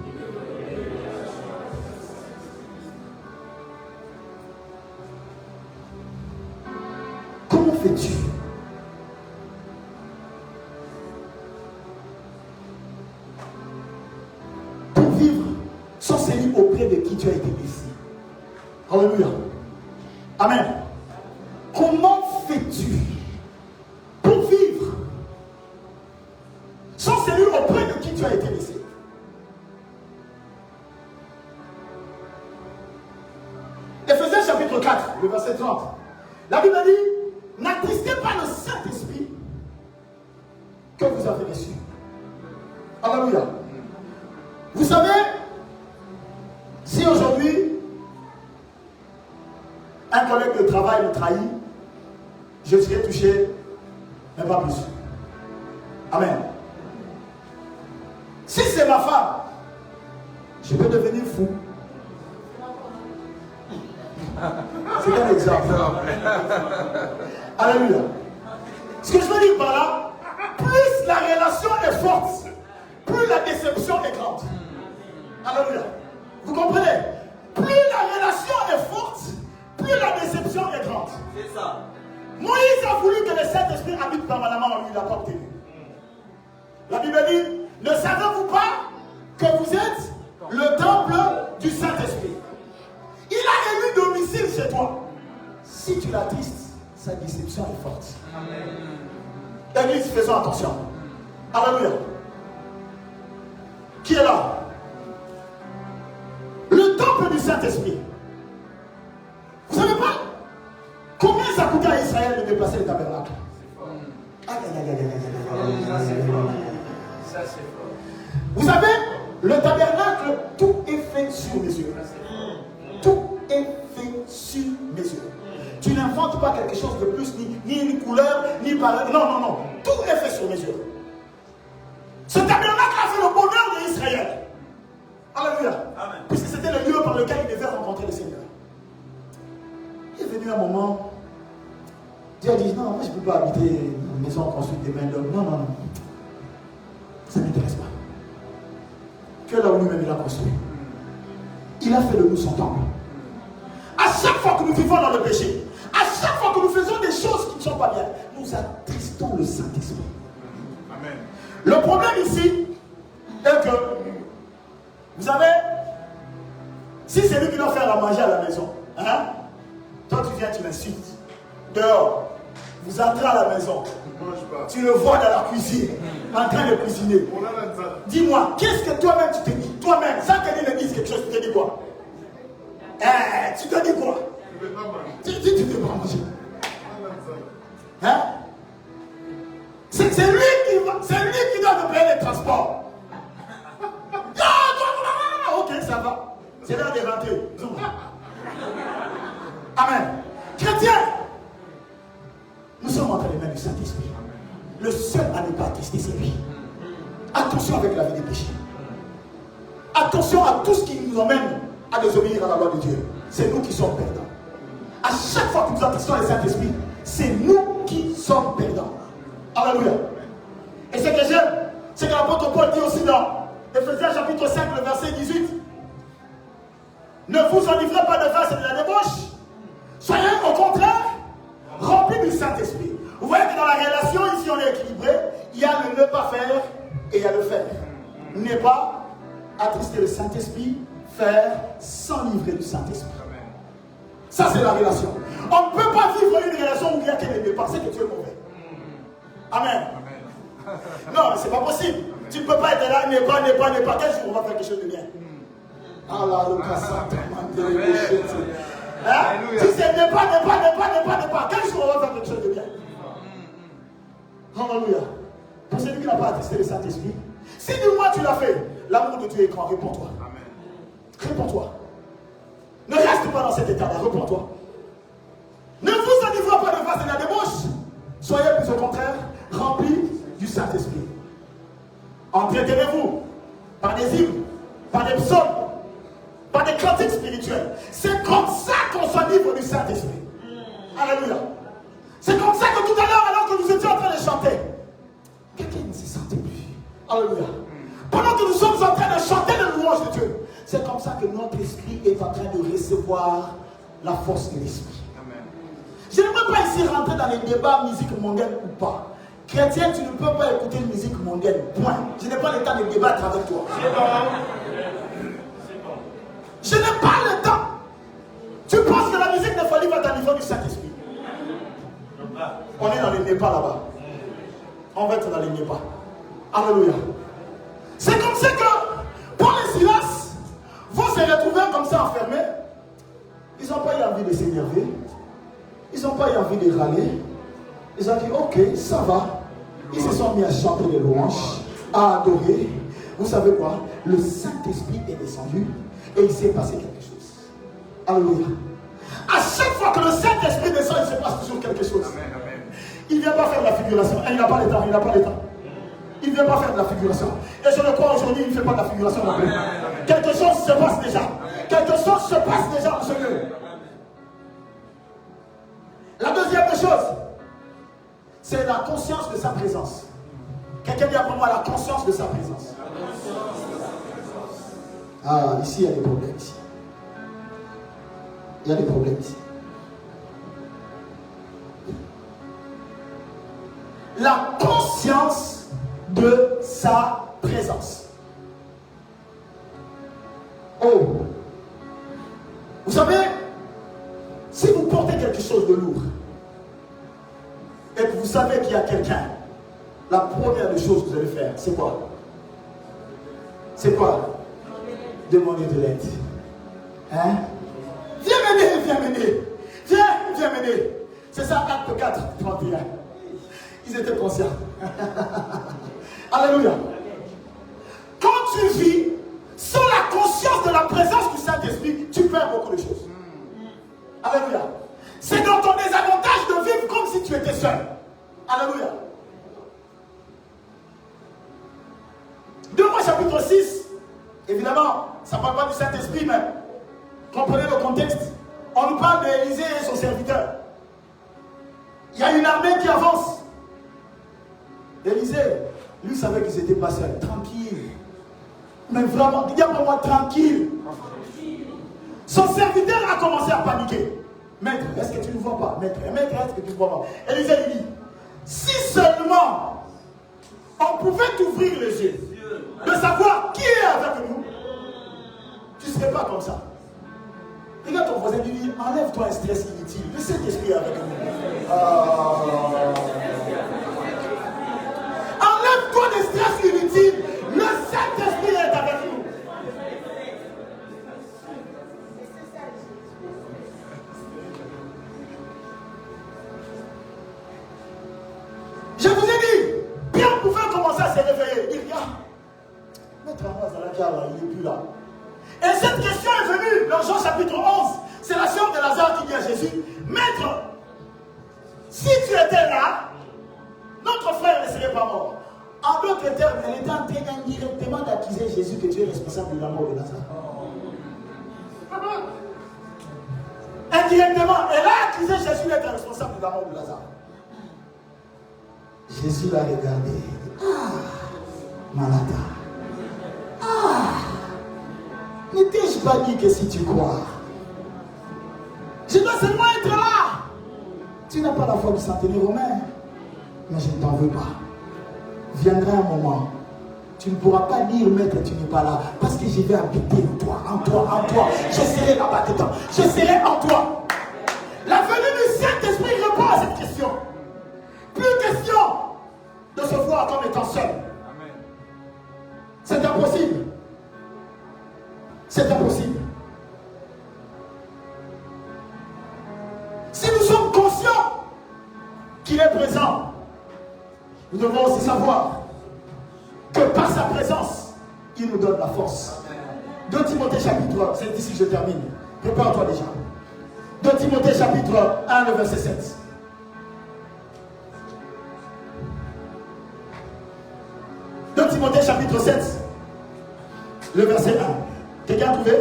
Comment fais-tu pour vivre sans Seigneur auprès de qui tu as été ici? Alléluia. Amen. Comment fais-tu pour vivre sans Seigneur auprès de qui tu as été laissé? Éphésiens chapitre 4, le verset 30. La Bible dit, n'attristez pas le Saint-Esprit que vous avez reçu. Alléluia. Vous savez, si aujourd'hui un collègue de travail me trahit, je serai touché, mais pas plus. Amen. Si c'est ma femme, je peux devenir fou. C'est un exemple. Alléluia. Ce que je veux dire par là, plus la relation est forte, plus la déception est grande. Alléluia. Vous comprenez? Plus la relation est forte, plus la déception est grande. C'est ça. Moïse a voulu que le Saint-Esprit habite permanemment en lui, il n'a pas obtenu. La Bible dit, ne savez-vous pas que vous êtes le temple du Saint-Esprit? Il a élu domicile chez toi. Si tu l'attristes, sa déception est forte. Amen. Église, faisons attention. Alléluia. Qui est là? Le temple du Saint-Esprit. Vous savez pas combien ça coûtait à Israël de déplacer le tabernacle? Ça, c'est fort. Ça, c'est fort. Vous savez, le tabernacle, tout est fait sur mesure. Tout est fait sur mesure. Tu n'inventes pas quelque chose de plus, ni une couleur, ni par... Non. Tout est fait sur mesure. Ce tabernacle a fait moment, Dieu a dit, non, moi je ne peux pas habiter une maison construite des mains d'homme. Non, non, non. Ça ne m'intéresse pas. Que là où lui-même il a construit. Il a fait de nous son temple. À chaque fois que nous vivons dans le péché, à chaque fois que nous faisons des choses qui ne sont pas bien, nous attristons le Saint-Esprit. Amen. Le problème ici est que, vous savez, si c'est lui qui doit faire à manger à la maison, hein, toi tu viens, tu m'insultes. Dehors, vous entrez à la maison, tu le vois dans la cuisine, en train de cuisiner. Dis-moi, qu'est-ce que toi-même tu te dis? Toi-même, sans que lui me dise quelque chose, tu te dis quoi? Tu te dis quoi? Tu dis, tu ne veux pas manger. Hein? C'est lui qui doit te payer les transports. Ok, ça va. C'est l'heure de rentrer. Amen. Chrétien, nous sommes entre les mains du Saint-Esprit. Le seul à ne pas attester, c'est lui. Attention avec la vie des péchés. Attention à tout ce qui nous emmène à désobéir à la loi de Dieu. C'est nous qui sommes perdants. À chaque fois que nous attestons le Saint-Esprit, c'est nous qui sommes perdants. Alléluia. Et ce que j'aime, c'est que l'apôtre Paul dit aussi dans Ephésiens chapitre 5, le verset 18. Ne vous enivrez pas de vin, c'est de la débauche. Soyez au contraire remplis du Saint-Esprit. Vous voyez que dans la relation, ici on est équilibré. Il y a le ne pas faire et il y a le faire. Ne pas attrister le Saint-Esprit, faire s'enivrer du Saint-Esprit. Ça c'est la relation. On ne peut pas vivre une relation où il y a quelqu'un qui penser que tu es mauvais. Amen. Non, mais c'est pas possible. Tu ne peux pas être là, n'est pas. Quel jour on va faire quelque chose de bien? Allah, si c'est n'est pas. Quel jour on va faire quelque chose de bien? Alléluia. Pour celui qui n'a pas attesté le Saint-Esprit, si du moins tu l'as fait, l'amour de Dieu est grand, réponds-toi. Réponds-toi. Ne reste pas dans cet état-là, réponds-toi. Ne vous enivrez pas de vin et de la débauche. Soyez plus au contraire remplis du Saint-Esprit. Entretenez-vous par des hymnes, par des psaumes, par des cantiques spirituels. C'est comme ça qu'on s'enivre du Saint-Esprit. Alléluia. C'est comme ça que tout à l'heure, alors que nous étions en train de chanter, quelqu'un ne se sentait plus. Alléluia. Pendant que nous sommes en train de chanter les louanges de Dieu, c'est comme ça que notre esprit est en train de recevoir la force de l'esprit. Je ne veux pas ici rentrer dans les débats musique mondaine ou pas. Chrétien, tu ne peux pas écouter une musique mondaine. Point. Je n'ai pas le temps de débattre avec toi. Je n'ai pas le temps. Tu penses que la musique de folie va être au niveau du Saint-Esprit? On est dans les débats là-bas. On va être dans les débats. Alléluia. C'est comme ça que Paul et Silas vont se retrouver comme ça enfermés. Ils n'ont pas eu envie de s'énerver. Ils n'ont pas eu envie de râler. Ils ont dit, ok, ça va. Ils se sont mis à chanter les louanges, à adorer. Vous savez quoi? Le Saint-Esprit est descendu et il s'est passé quelque chose. Alléluia. À chaque fois que le Saint-Esprit descend, il se passe toujours quelque chose. Amen, amen. Il ne vient pas faire de la figuration. Il n'a pas le temps, il n'a pas le temps. Il ne vient pas faire de la figuration. Et je le crois aujourd'hui, il ne fait pas de la figuration non plus. Quelque chose se passe déjà. Quelque chose se passe déjà en ce lieu. La deuxième des choses, c'est la conscience de sa présence. Quelqu'un dit après moi la conscience de sa présence. Ah, ici il y a des problèmes. Ici. Il y a des problèmes ici. La conscience de sa présence. Oh. Vous savez, si vous portez quelque chose de lourd et que vous savez qu'il y a quelqu'un, la première des choses que vous allez faire, c'est quoi? C'est quoi? Demander de l'aide. Hein? Viens m'aider. Viens m'aider. C'est ça, acte 4, 31. Ils étaient conscients. Alléluia. Quand tu vis sans la conscience de la présence du Saint-Esprit, tu perds beaucoup de choses. Alléluia. C'est dans ton désavantage de vivre comme si tu étais seul. Alléluia. 2 Rois chapitre 6. Évidemment, ça ne parle pas du Saint-Esprit, mais comprenez le contexte. On nous parle d'Élisée et son serviteur. Il y a une armée qui avance. Élisée, lui savait qu'ils étaient pas seuls, tranquille. Mais vraiment, dis pour moi tranquille. Son serviteur a commencé à paniquer. Maître, est-ce que tu ne vois pas? Maître, est-ce que tu ne vois pas? Élisée lui dit, si seulement on pouvait t'ouvrir les yeux, de savoir qui est avec nous, tu ne serais pas comme ça. Regarde ton voisin, lui dit, enlève-toi un stress inutile. Le Saint-Esprit est avec nous. Enlève-toi des stress inutiles. Le Saint-Esprit est avec nous. Je vous ai dit, Pierre pouvait commencer à se réveiller. Il dit, Maître Amos Zalaka, il n'est plus là. Et cette question est venue dans Jean chapitre 11. C'est la sœur de Lazare qui dit à Jésus, Maître, si tu étais là, notre frère ne serait pas mort. En d'autres termes, elle était en train indirectement d'accuser Jésus que tu es responsable de la mort de Lazare. Indirectement, elle a accusé Jésus d'être responsable de la mort de Lazare. Jésus l'a regardé. Malade. Ne t'ai-je pas dit que si tu crois, je dois seulement être là. Tu n'as pas la foi du centenaire romain, mais je ne t'en veux pas. Viendra un moment, tu ne pourras pas dire, Maître, tu n'es pas là, parce que je vais habiter en toi. Je serai là-bas dedans. Je serai en toi. La venue du Saint-Esprit répond à cette question. Plus question de se voir comme étant seul. C'est impossible. C'est impossible. Si nous sommes conscients qu'il est présent, nous devons aussi savoir que par sa présence, il nous donne la force. 2 Timothée chapitre 1, c'est d'ici que je termine. Prépare-toi déjà. 2 Timothée chapitre 1, le verset 7. Timothée chapitre 7, le verset 1. Quelqu'un a trouvé?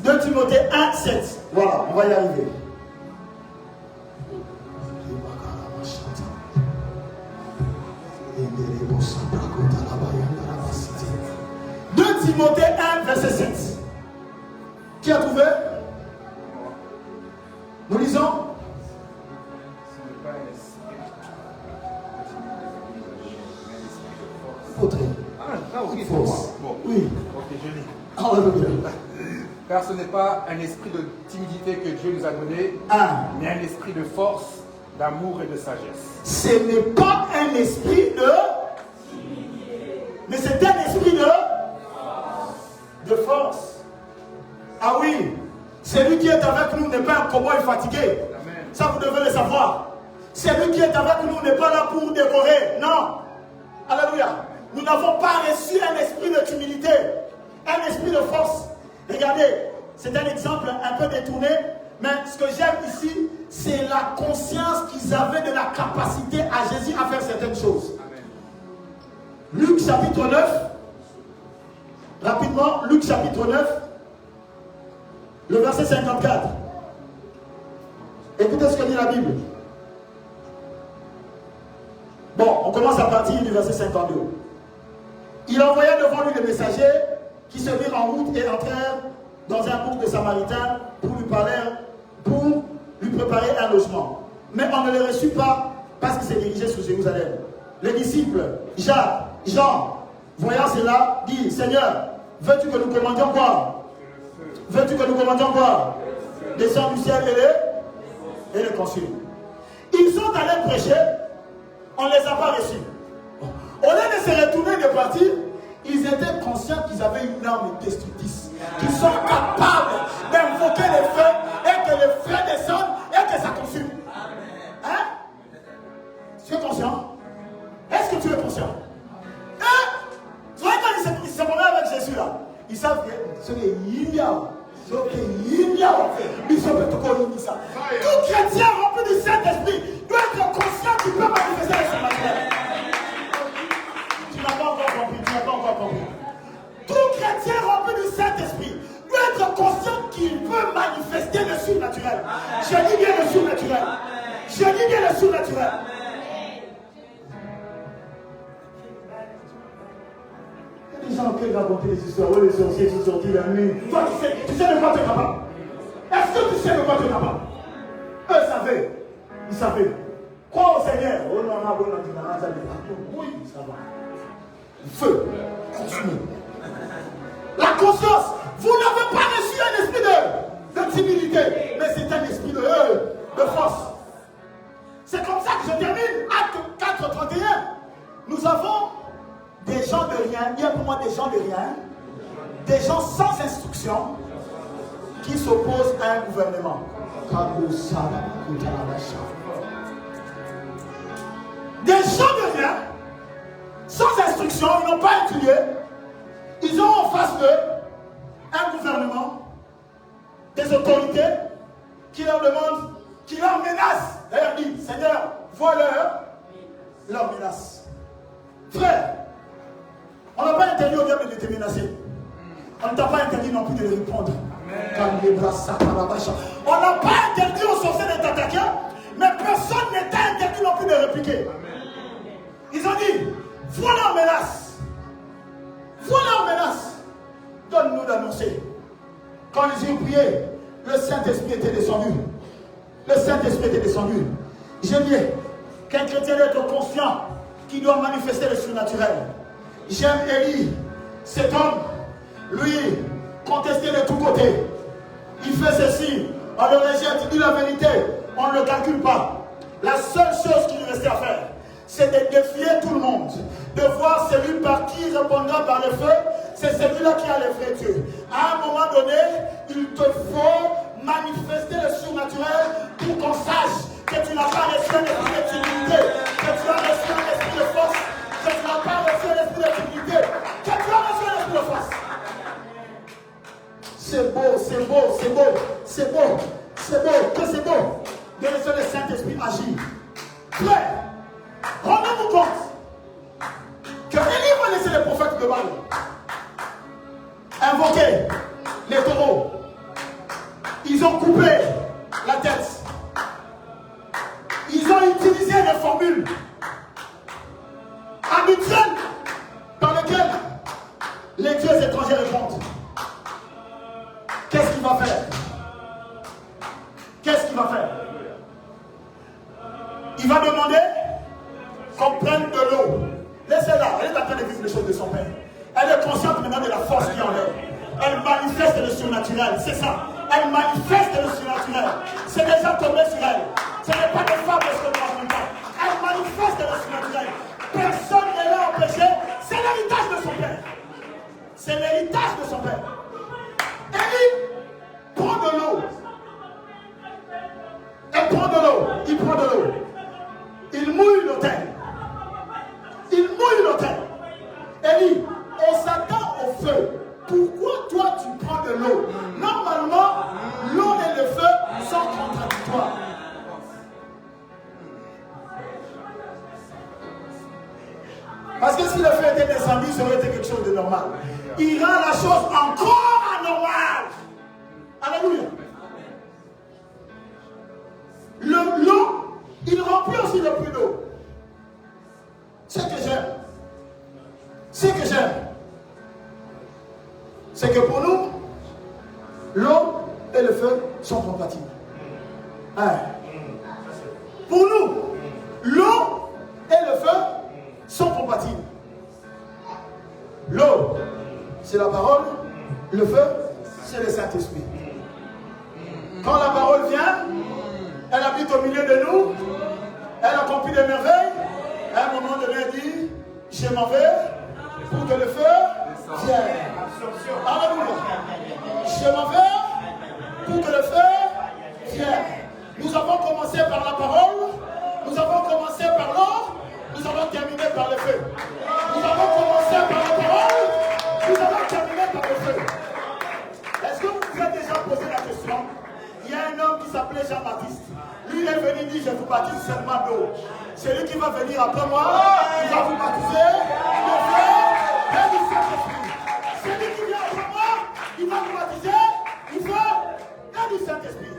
2 Timothée 1, 7. Voilà, on va y arriver. 2 Timothée 1, verset 7. Qui a trouvé? Nous lisons. Fausse. Bon. Oui. Ok, je lis. Alléluia. Car ce n'est pas un esprit de timidité que Dieu nous a donné, mais un esprit de force, d'amour et de sagesse. Ce n'est pas un esprit de timidité, mais c'est un esprit de force. Ah oui, celui qui est avec nous n'est pas un cow-boy fatigué. Amen. Ça, vous devez le savoir. Celui qui est avec nous n'est pas là pour dévorer. Non. Alléluia. Nous n'avons pas reçu un esprit de timidité, un esprit de force. Regardez, c'est un exemple un peu détourné, mais ce que j'aime ici, c'est la conscience qu'ils avaient de la capacité à Jésus à faire certaines choses. Amen. Luc chapitre 9, rapidement, Luc chapitre 9, le verset 54. Écoutez ce que dit la Bible. Bon, on commence à partir du verset 52. Il envoya devant lui des messagers qui se mirent en route et entrèrent dans un groupe de Samaritains pour lui préparer un logement. Mais on ne les reçut pas parce qu'ils se dirigeaient sur Jérusalem. Les disciples, Jacques, Jean, voyant cela, disent, Seigneur, veux-tu que nous commandions quoi? Veux-tu que nous commandions quoi? Descends du ciel et les consuls. Ils sont allés prêcher, on ne les a pas reçus. Au lieu de se retourner et de partir, ils étaient conscients qu'ils avaient une arme destructrice, qu'ils sont capables d'invoquer les feux et que les feux descendent et que ça consume. Hein? Tu es conscient? Est-ce que tu es conscient? Hein? Tu vois quand ils se promenaient avec Jésus là, ils savent que ce n'est Yimia. Tout chrétien rempli du Saint-Esprit doit être conscient qu'il peut manifester son matière. Tu n'as pas encore compris. Tout chrétien rempli du Saint-Esprit doit être conscient qu'il peut manifester te raconter des histoires où les sorciers sont sortis la nuit. Toi, tu sais de quoi tu es capable? Est-ce que tu sais de quoi tu es capable? Eux savaient. Ils savaient. Crois au Seigneur. Oh non, oui, ça va. Feu. Continue. La conscience. Vous n'avez pas reçu un esprit de timidité, mais c'est un esprit de force. C'est comme ça que je termine. Acte 4:31. Nous avons des gens de rien. Il y a pour moi des gens de rien. Des gens sans instruction qui s'opposent à un gouvernement. Des gens de rien, sans instruction, ils n'ont pas étudié. Ils ont en face d'eux un gouvernement, des autorités qui leur demandent, qui leur menacent. D'ailleurs, dit, Seigneur, vois leur menace. Frère, on n'a pas interdit au diable de te menacer. On ne t'a pas interdit non plus de répondre. On n'a pas interdit aux sorciers de t'attaquer, mais personne ne t'a interdit non plus de répliquer. Ils ont dit, vois leur menace. Vois leur menace. Donne-nous d'annoncer. Quand ils ont prié, le Saint-Esprit était descendu. Le Saint-Esprit était descendu. J'ai dit qu'un chrétien doit être conscient qu'il doit manifester le surnaturel. J'aime Élie. Cet homme, lui, contesté de tous côtés. Il fait ceci, on le rejette, il dit la vérité, on ne le calcule pas. La seule chose qu'il restait à faire, c'est de défier tout le monde, de voir celui par qui il répondra par le feu, c'est celui-là qui a le vrai Dieu. À un moment donné, il te faut manifester le surnaturel pour qu'on sache que tu n'as pas reçu un esprit de timidité, que tu as reçu un esprit de force, que tu n'as pas reçu un esprit de timidité, que tu as reçu un esprit de force. C'est beau, c'est beau, c'est beau, c'est beau, c'est beau, que c'est beau de laisser le Saint-Esprit agir. Frère, rendez-vous compte que Élie va laisser les prophètes de Baal invoquer les taureaux. Ils ont coupé la tête. Ils ont utilisé des formules habituelles par lesquelles les dieux étrangers répondent. Qu'est-ce qu'il va faire? Qu'est-ce qu'il va faire? Il va demander qu'on prenne de l'eau. Laissez-la, elle est en train de vivre les choses de son père. Elle est consciente maintenant de la force qui est en elle. Elle manifeste le surnaturel, c'est ça. Elle manifeste le surnaturel. C'est déjà tombé sur elle. Ce n'est pas des femmes de ce que nous racontons pas. Elle manifeste le surnaturel. Personne ne l'a empêché. C'est l'héritage de son père. C'est l'héritage de son père. Élie prend de l'eau. Elle prend de l'eau. Il prend de l'eau. Il mouille l'autel. Il mouille l'autel. Élie, on s'attend au feu. Pourquoi toi tu prends de l'eau? Normalement, l'eau et le feu sont contradictoires. Parce que si le feu était descendu, ça aurait été quelque chose de normal. Il rend la chose encore anormale. Alléluia. L'eau, il remplit aussi le puits d'eau. Ce que j'aime, c'est que pour nous, l'eau et le feu sont compatibles. Hein? Pour nous, l'eau et le feu sont compatibles. L'eau, c'est la parole. Le feu, c'est le Saint-Esprit. Quand la parole vient, elle habite au milieu de nous. Elle accomplit des merveilles. À un moment donné, elle dit, je m'en vais pour que le feu vienne. Alléluia. Je m'en vais pour que le feu vienne. Nous avons commencé par la parole. Nous avons commencé par l'eau. Nous avons terminé par le feu. Nous avons commencé par la parole. Nous avons terminé par le feu. Est-ce que vous vous êtes déjà posé la question? Il y a un homme qui s'appelait Jean-Baptiste. Lui, il est venu dire, je vous baptise seulement d'eau. Celui qui va venir après moi, il va vous baptiser de feu et du Saint-Esprit. Celui qui vient après moi, il va vous baptiser du feu et du Saint-Esprit.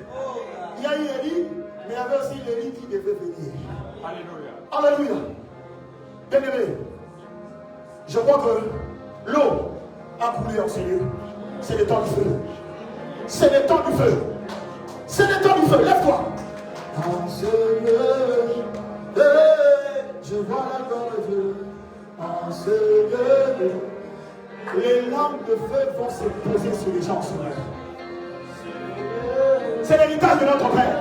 Il y a eu Élie, mais il y avait aussi l'Élie qui devait venir. Alléluia. Alléluia. Bien-aimé, je crois que l'eau a coulé en ce lieu. C'est le temps du feu. C'est le temps du feu. C'est le temps du feu. Lève-toi. En ce lieu, je vois la gloire de Dieu. En ce lieu, les lampes de feu vont se poser sur les gens en ce lieu. C'est l'héritage de notre Père.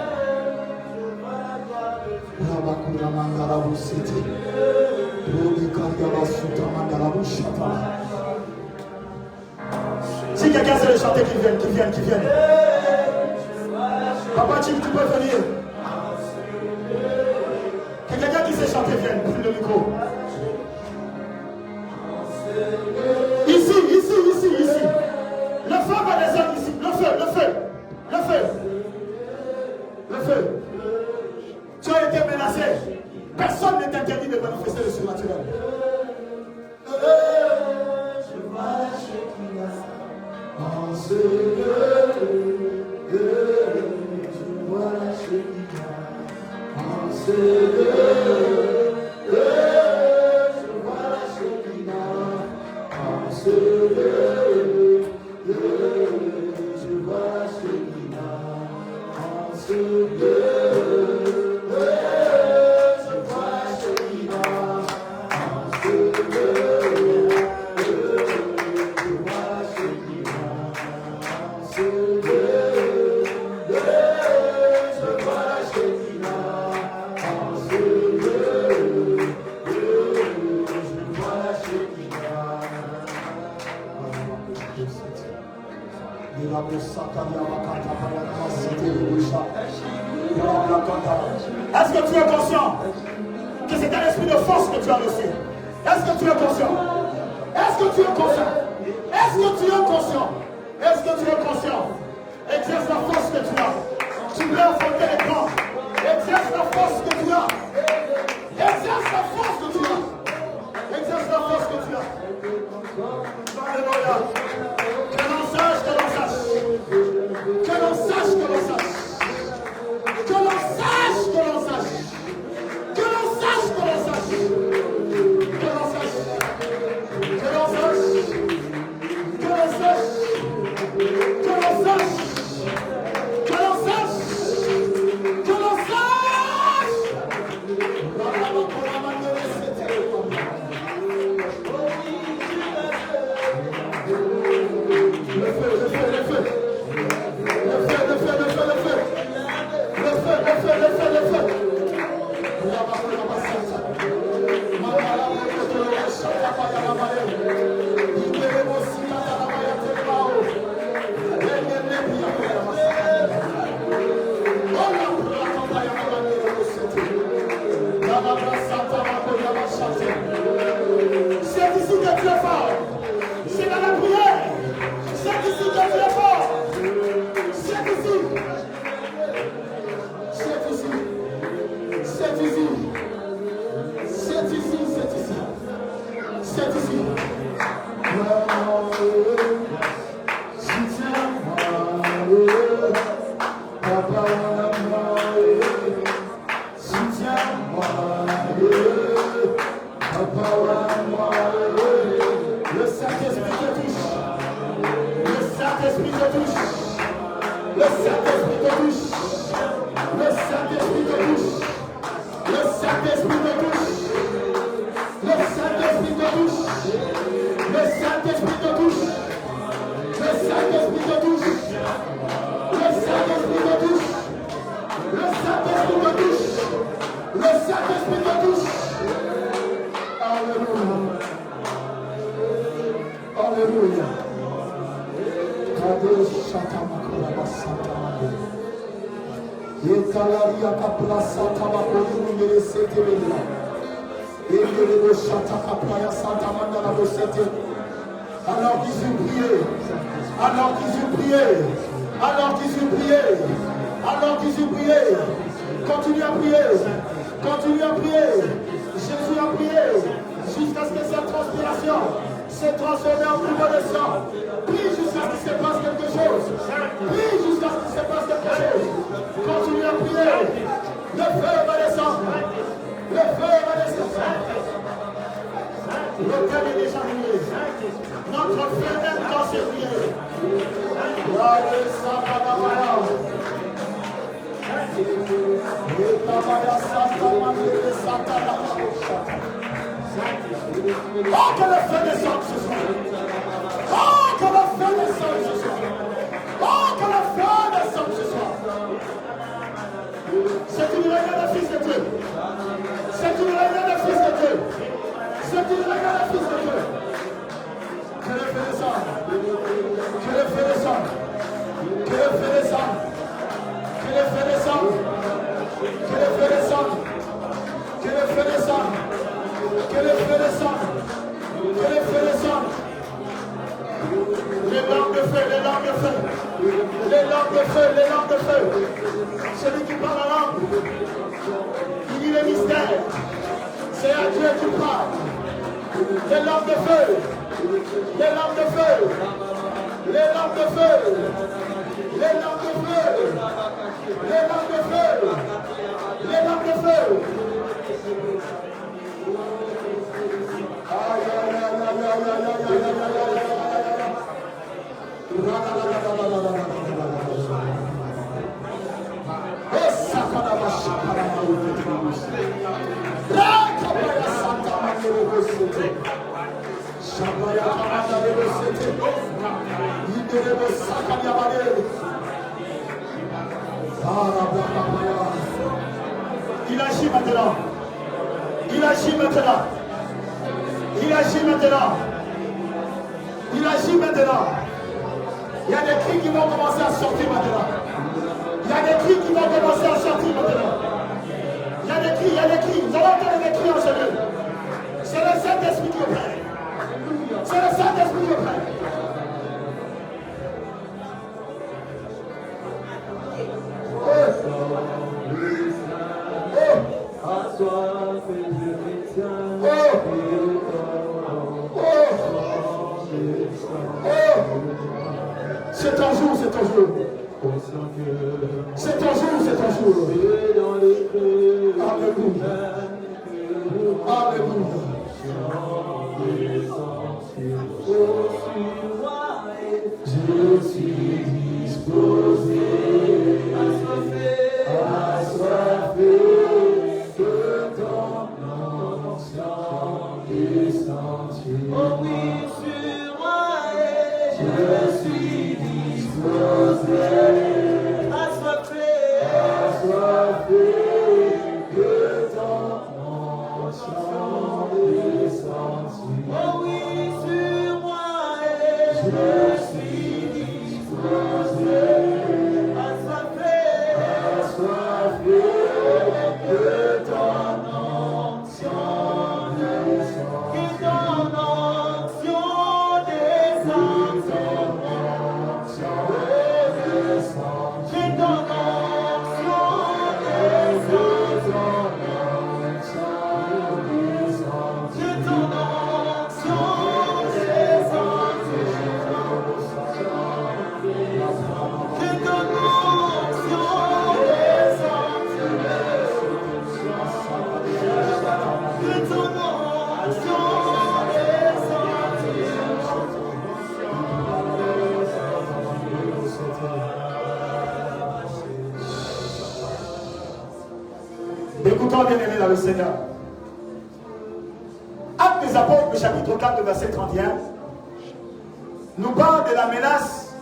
Si quelqu'un sait le chanter, qu'il vienne. Papa Tim, tu peux venir. Que quelqu'un qui sait chanter vienne, pris le micro. Ici. Le feu va descendre ici. Le feu. Tu as été menacé. Personne ne t'interdit de manifester le surnaturel. Je vois la Shekinah en ce lieu. Je vois la Shekinah en ce lieu. Je vois la Shekinah en ce lieu. Je vois la Shekinah en ce lieu. Est-ce que tu es conscient que c'est un esprit de force que tu as reçu? Est-ce que tu es conscient? Est-ce que tu es conscient? Est-ce que tu es conscient? Est-ce que tu es conscient? Exerce la force que tu as. Tu peux affronter les grands. Exerce la force que tu as. Exerce la force que tu as. Exerce la force que tu as. Alléluia. Que l'on sache, que l'on sache. Que l'on sache, que l'on sache. Que l'on sache, que l'on sache. Que l'on sache, que l'on sache. Que l'on sache. Que l'on sache. Que l'on sache. Que l'on sache. Que l'on sache. Que l'on sache. Le feu, le feu, le feu. Le feu, le feu, le feu, le feu. Le feu, le feu, le feu, le feu. C'est ici que tu es fort. C'est dans la prière. C'est ici que tu es fort. C'est ici. C'est ici. C'est ici. C'est ici. C'est ici. C'est ici. Soutiens-moi, Papa, soutiens-moi, Papa, le Saint-Esprit te touche. Le Saint-Esprit te touche. Le Saint-Esprit te touche. Le Saint-Esprit te touche. Le Saint-Esprit te touche. Le Saint-Esprit te touche. Le Saint-Esprit te touche. Le Saint-Esprit te touche. Le Saint-Esprit te touche. Le Saint-Esprit te touche. Le Saint-Esprit te touche. Alléluia. Alléluia. Kadesh Shatamakura Basantamande. Yetalaria Kapla Santamakuru Meresetelia. Ekelebo Shatakaplaya Santamanda la Bosete. Alors qu'ils ont prié. Alors qu'ils ont prié. Alors qu'ils ont prié. Alors qu'ils ont prié. Continue à prier. Continue à prier. Jésus a prié jusqu'à ce que cette transpiration s'est transformée en pouvoir de sang. Prie jusqu'à ce qu'il se passe quelque chose. Prie jusqu'à ce qu'il se passe quelque chose. Continue à prier. Le feu va descendre. Le feu va descendre. L'autel est déjà lié. Notre feu même dans ses prières. Oh, que le feu descende ce soir. Oh, que le feu descende ce soir. Oh, que le feu descende ce soir. C'est une réunion de fils de Dieu. C'est une réunion de fils de Dieu. C'est une réunion de fils de Dieu. Que le feu descende. Que le feu descende. Que le feu descende. Que le feu descende. Que le feu descende. Que le feu descende. Que le feu descende. Que le feu descende. Les langues de feu, les langues de feu. Les langues de feu, les langues de feu. Celui qui parle la langue, il dit le mystère. C'est à Dieu qui parle. Les langues de feu. Les langues de feu. Les langues de feu. Les langues de feu. Les langues de feu. Les langues de feu. Aïe, aïe, aïe, aïe, aïe, aïe, aïe, aïe, aïe, aïe. Il agit maintenant. Il agit maintenant. Il agit maintenant. Il agit maintenant. Il y a des cris qui vont commencer à sortir maintenant. Il y a des cris qui vont commencer à sortir maintenant. Il y a des cris, il y a des cris. Vous allez entendre des cris en chemin. C'est le Saint-Esprit qui opère. C'est le Saint-Esprit qui opère. C'est ton jour, c'est ton jour. C'est ton jour, c'est ton jour. Alléluia. Alléluia. Je suis disposé à assoiffé de ton ancien des sentiers. Oh oui, sur moi, je suis disposé à assoiffé de ton ancien des sentiers. Oh oui, sur moi, je suis disposé à assoiffé de ton ancien des sentiers. Écoutons, bien-aimés dans le Seigneur. Actes des Apôtres, le chapitre 4, verset 31, nous parle de la menace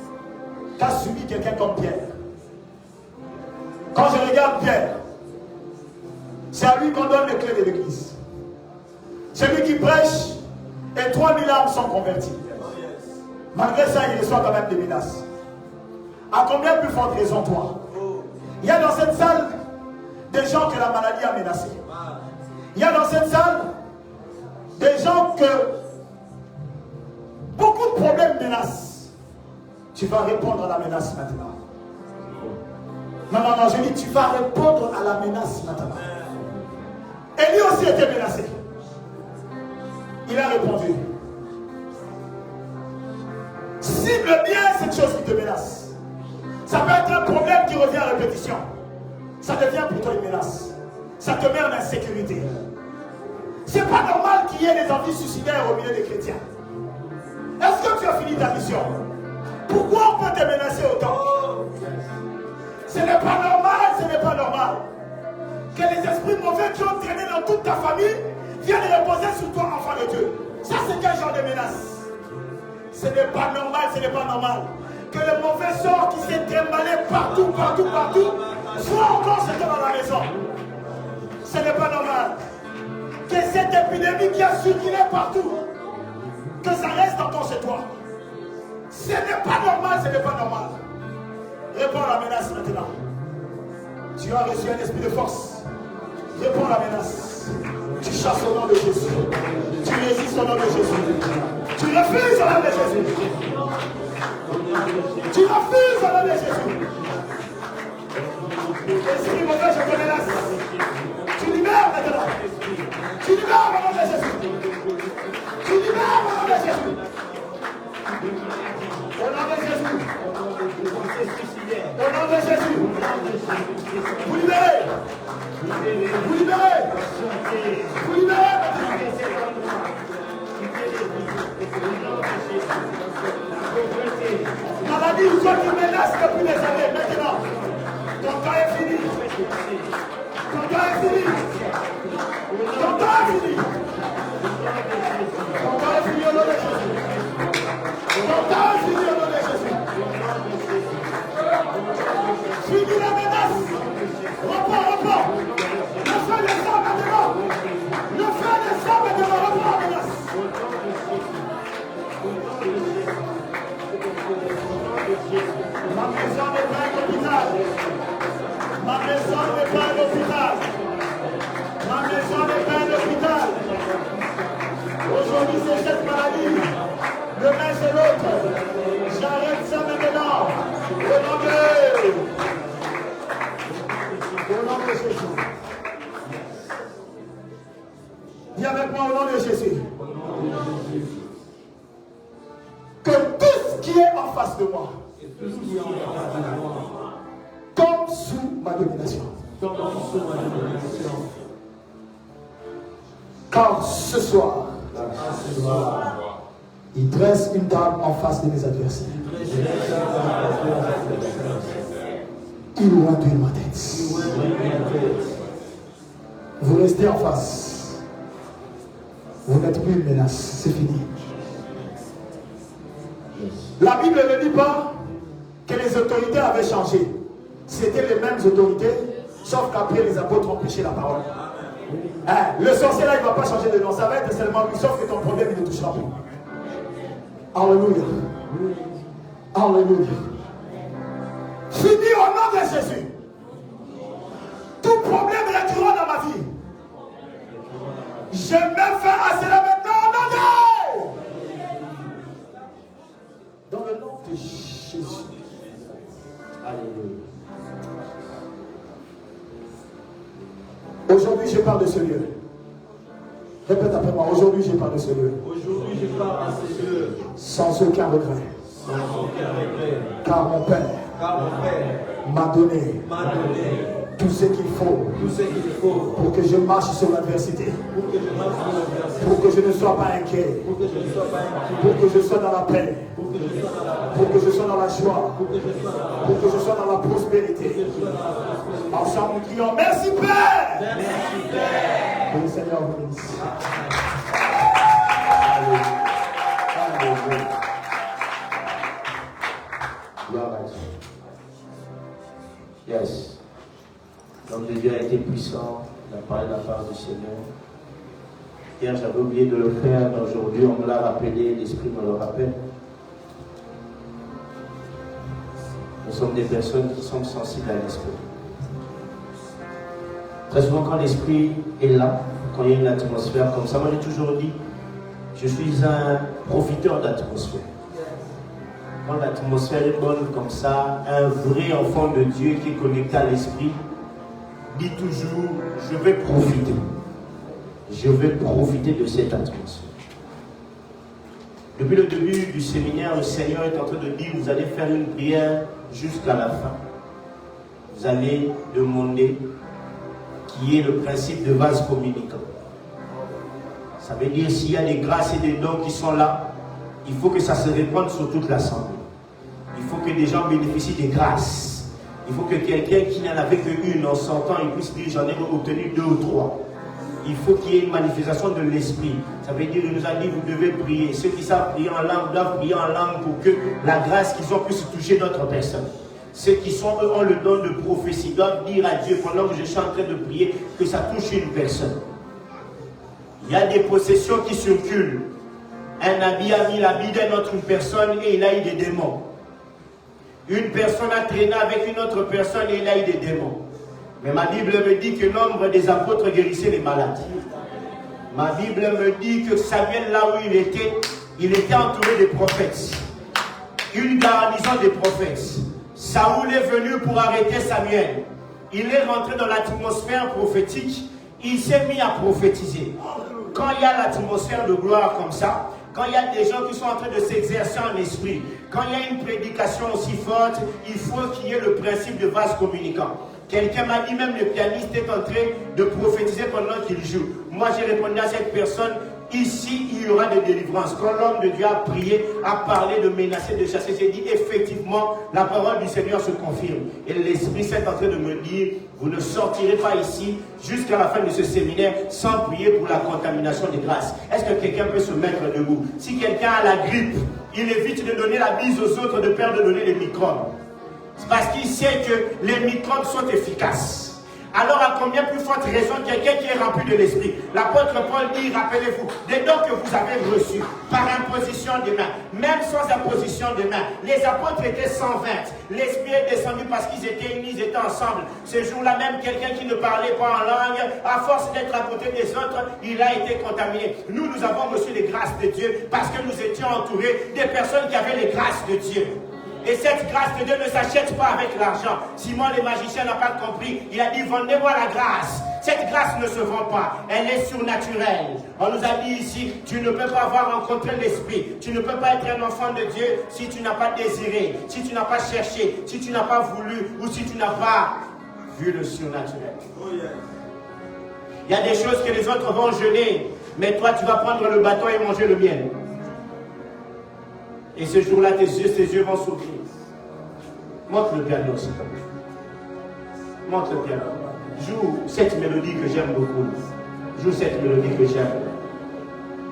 qu'a subi quelqu'un comme Pierre. Quand je regarde Pierre, c'est à lui qu'on donne les clés de l'église. C'est lui qui prêche et 3000 âmes sont converties. Malgré ça, il reçoit quand même des menaces. À combien plus forte raison, toi? Il y a dans cette salle des gens que la maladie a menacés. Il y a dans cette salle des gens que beaucoup de problèmes menacent. Tu vas répondre à la menace maintenant. Non, je dis tu vas répondre à la menace maintenant. Et lui aussi était menacé. Il a répondu. Cible bien cette chose qui te menace. Ça peut être un problème qui revient à répétition. Ça devient pour toi une menace. Ça te met en insécurité. C'est pas normal qu'il y ait des envies suicidaires au milieu des chrétiens. Est-ce que tu as fini ta mission? Pourquoi on peut te menacer autant? Ce n'est pas normal, ce n'est pas normal. Que les esprits mauvais qui ont traîné dans toute ta famille viennent reposer sur toi, enfant de Dieu. Ça, c'est quel genre de menace? Ce n'est pas normal, ce n'est pas normal. Que le mauvais sort qui s'est trimballé partout, soit encore chez toi dans la maison. Ce n'est pas normal. Que cette épidémie qui a circulé partout, que ça reste encore chez toi. Ce n'est pas normal, ce n'est pas normal. Réponds à la menace maintenant. Tu as reçu un esprit de force. Réponds à la menace. Tu chasses au nom de Jésus. Tu résistes au nom de Jésus. Tu refuses au nom de Jésus. Tu refuses au nom de Jésus. Esprit mauvais, je te menace. Tu libères maintenant. Tu libères au nom de Jésus. Tu libères au nom de Jésus. Au nom de Jésus. Au nom de Jésus. Vous libérez. Vous libérez. Vous libérez. Maladie, toi qui menaces depuis des années, maintenant, ton temps est fini. Ton temps est fini. Ton temps est fini. Ton temps est fini au nom de Jésus. Ton temps est fini au nom de Jésus. Finis la menace. Repars. Le feu descend maintenant. Le feu descend maintenant. Repars la menace. Ma maison n'est pas un hôpital. Ma maison n'est pas un hôpital. Ma maison n'est pas un hôpital. Aujourd'hui c'est cette maladie. Demain c'est l'autre. J'arrête ça maintenant. Au nom de Jésus. Dis avec moi au nom de Jésus. Que tout ce qui est en face de moi tombe sous ma domination. Car ce soir, il dresse une table en face de mes adversaires. Il oint ma tête. Vous restez en face. Vous n'êtes plus une menace. C'est fini. La Bible ne dit pas que les autorités avaient changé. C'était les mêmes autorités, sauf qu'après les apôtres ont prêché la parole. Le sorcier là, il ne va pas changer de nom. Ça va être seulement lui, sauf que ton problème, il ne touchera plus. Alléluia. Alléluia. Fini au nom de Jésus. Tout problème récurrent dans ma vie. Je mets fin à cela maintenant au nom de... Dans le nom de Jésus. Alléluia. Aujourd'hui, je parle de ce lieu. Répète après moi. Aujourd'hui, je parle de ce lieu. Aujourd'hui, je parle de ce lieu. Sans aucun regret. Sans aucun regret. Car mon Père m'a donné tout ce qu'il faut pour que je marche sur l'adversité, pour que je ne sois pas inquiet, pour que je sois dans la paix, pour que je sois dans la joie, pour que je sois dans la prospérité. Ensemble nous crions merci Père. Merci Père. Que le Seigneur vous bénisse. Yes. L'homme de Dieu a été puissant, il a parlé de la part du Seigneur. Hier, j'avais oublié de le faire, mais aujourd'hui, on me l'a rappelé, l'Esprit me le rappelle. Nous sommes des personnes qui sont sensibles à l'Esprit. Très souvent, quand l'Esprit est là, quand il y a une atmosphère comme ça, moi j'ai toujours dit, je suis un profiteur d'atmosphère. Quand l'atmosphère est bonne comme ça, un vrai enfant de Dieu qui est connecté à l'Esprit dit toujours, je vais profiter. Je vais profiter de cette atmosphère. Depuis le début du séminaire, le Seigneur est en train de dire, vous allez faire une prière jusqu'à la fin. Vous allez demander qui est le principe de vase communicant. Ça veut dire s'il y a des grâces et des dons qui sont là, il faut que ça se répande sur toute l'assemblée. Il faut que des gens bénéficient des grâces. Il faut que quelqu'un qui n'en avait qu'une en sortant, il puisse dire j'en ai obtenu 2 ou 3. Il faut qu'il y ait une manifestation de l'esprit. Ça veut dire, il nous a dit, vous devez prier. Ceux qui savent prier en langue doivent prier en langue pour que la grâce qu'ils ont puisse toucher notre personne. Ceux qui sont, eux, ont le don de prophétie, doivent dire à Dieu, pendant que je suis en train de prier, que ça touche une personne. Il y a des possessions qui circulent. Un habit a mis l'habit d'une autre personne et il a eu des démons. Une personne a traîné avec une autre personne et il a eu des démons. Mais ma Bible me dit que nombre des apôtres guérissaient les malades. Ma Bible me dit que Samuel, là où il était entouré des prophètes. Une garnison des prophètes. Saoul est venu pour arrêter Samuel. Il est rentré dans l'atmosphère prophétique. Il s'est mis à prophétiser. Quand il y a l'atmosphère de gloire comme ça, quand il y a des gens qui sont en train de s'exercer en esprit, quand il y a une prédication aussi forte, il faut qu'il y ait le principe de vase communicant. Quelqu'un m'a dit, même le pianiste est en train de prophétiser pendant qu'il joue. Moi, j'ai répondu à cette personne, ici, il y aura des délivrances. Quand l'homme de Dieu a prié, a parlé de menacer, de chasser, j'ai dit, effectivement, la parole du Seigneur se confirme. Et l'Esprit Saint est en train de me dire, vous ne sortirez pas ici jusqu'à la fin de ce séminaire sans prier pour la contamination des grâces. Est-ce que quelqu'un peut se mettre debout? Si quelqu'un a la grippe, il évite de donner la bise aux autres de peur de donner les microbes. C'est parce qu'il sait que les microbes sont efficaces. Alors à combien plus forte raison quelqu'un qui est rempli de l'esprit? L'apôtre Paul dit, rappelez-vous, des dons que vous avez reçus par imposition des mains, même sans imposition des mains. Les apôtres étaient 120. L'esprit est descendu parce qu'ils étaient unis, ils étaient ensemble. Ce jour-là même, quelqu'un qui ne parlait pas en langue, à force d'être à côté des autres, il a été contaminé. Nous avons reçu les grâces de Dieu parce que nous étions entourés des personnes qui avaient les grâces de Dieu. Et cette grâce de Dieu ne s'achète pas avec l'argent. Simon le magicien n'a pas compris. Il a dit, vendez-moi la grâce. Cette grâce ne se vend pas. Elle est surnaturelle. On nous a dit ici, tu ne peux pas avoir rencontré l'Esprit. Tu ne peux pas être un enfant de Dieu si tu n'as pas désiré, si tu n'as pas cherché, si tu n'as pas voulu ou si tu n'as pas vu le surnaturel. Il y a des choses que les autres vont jeûner, mais toi tu vas prendre le bâton et manger le miel. Et ce jour-là, tes yeux vont s'ouvrir. Montre le piano, s'il te plaît. Montre le piano. Joue cette mélodie que j'aime beaucoup. Joue cette mélodie que j'aime.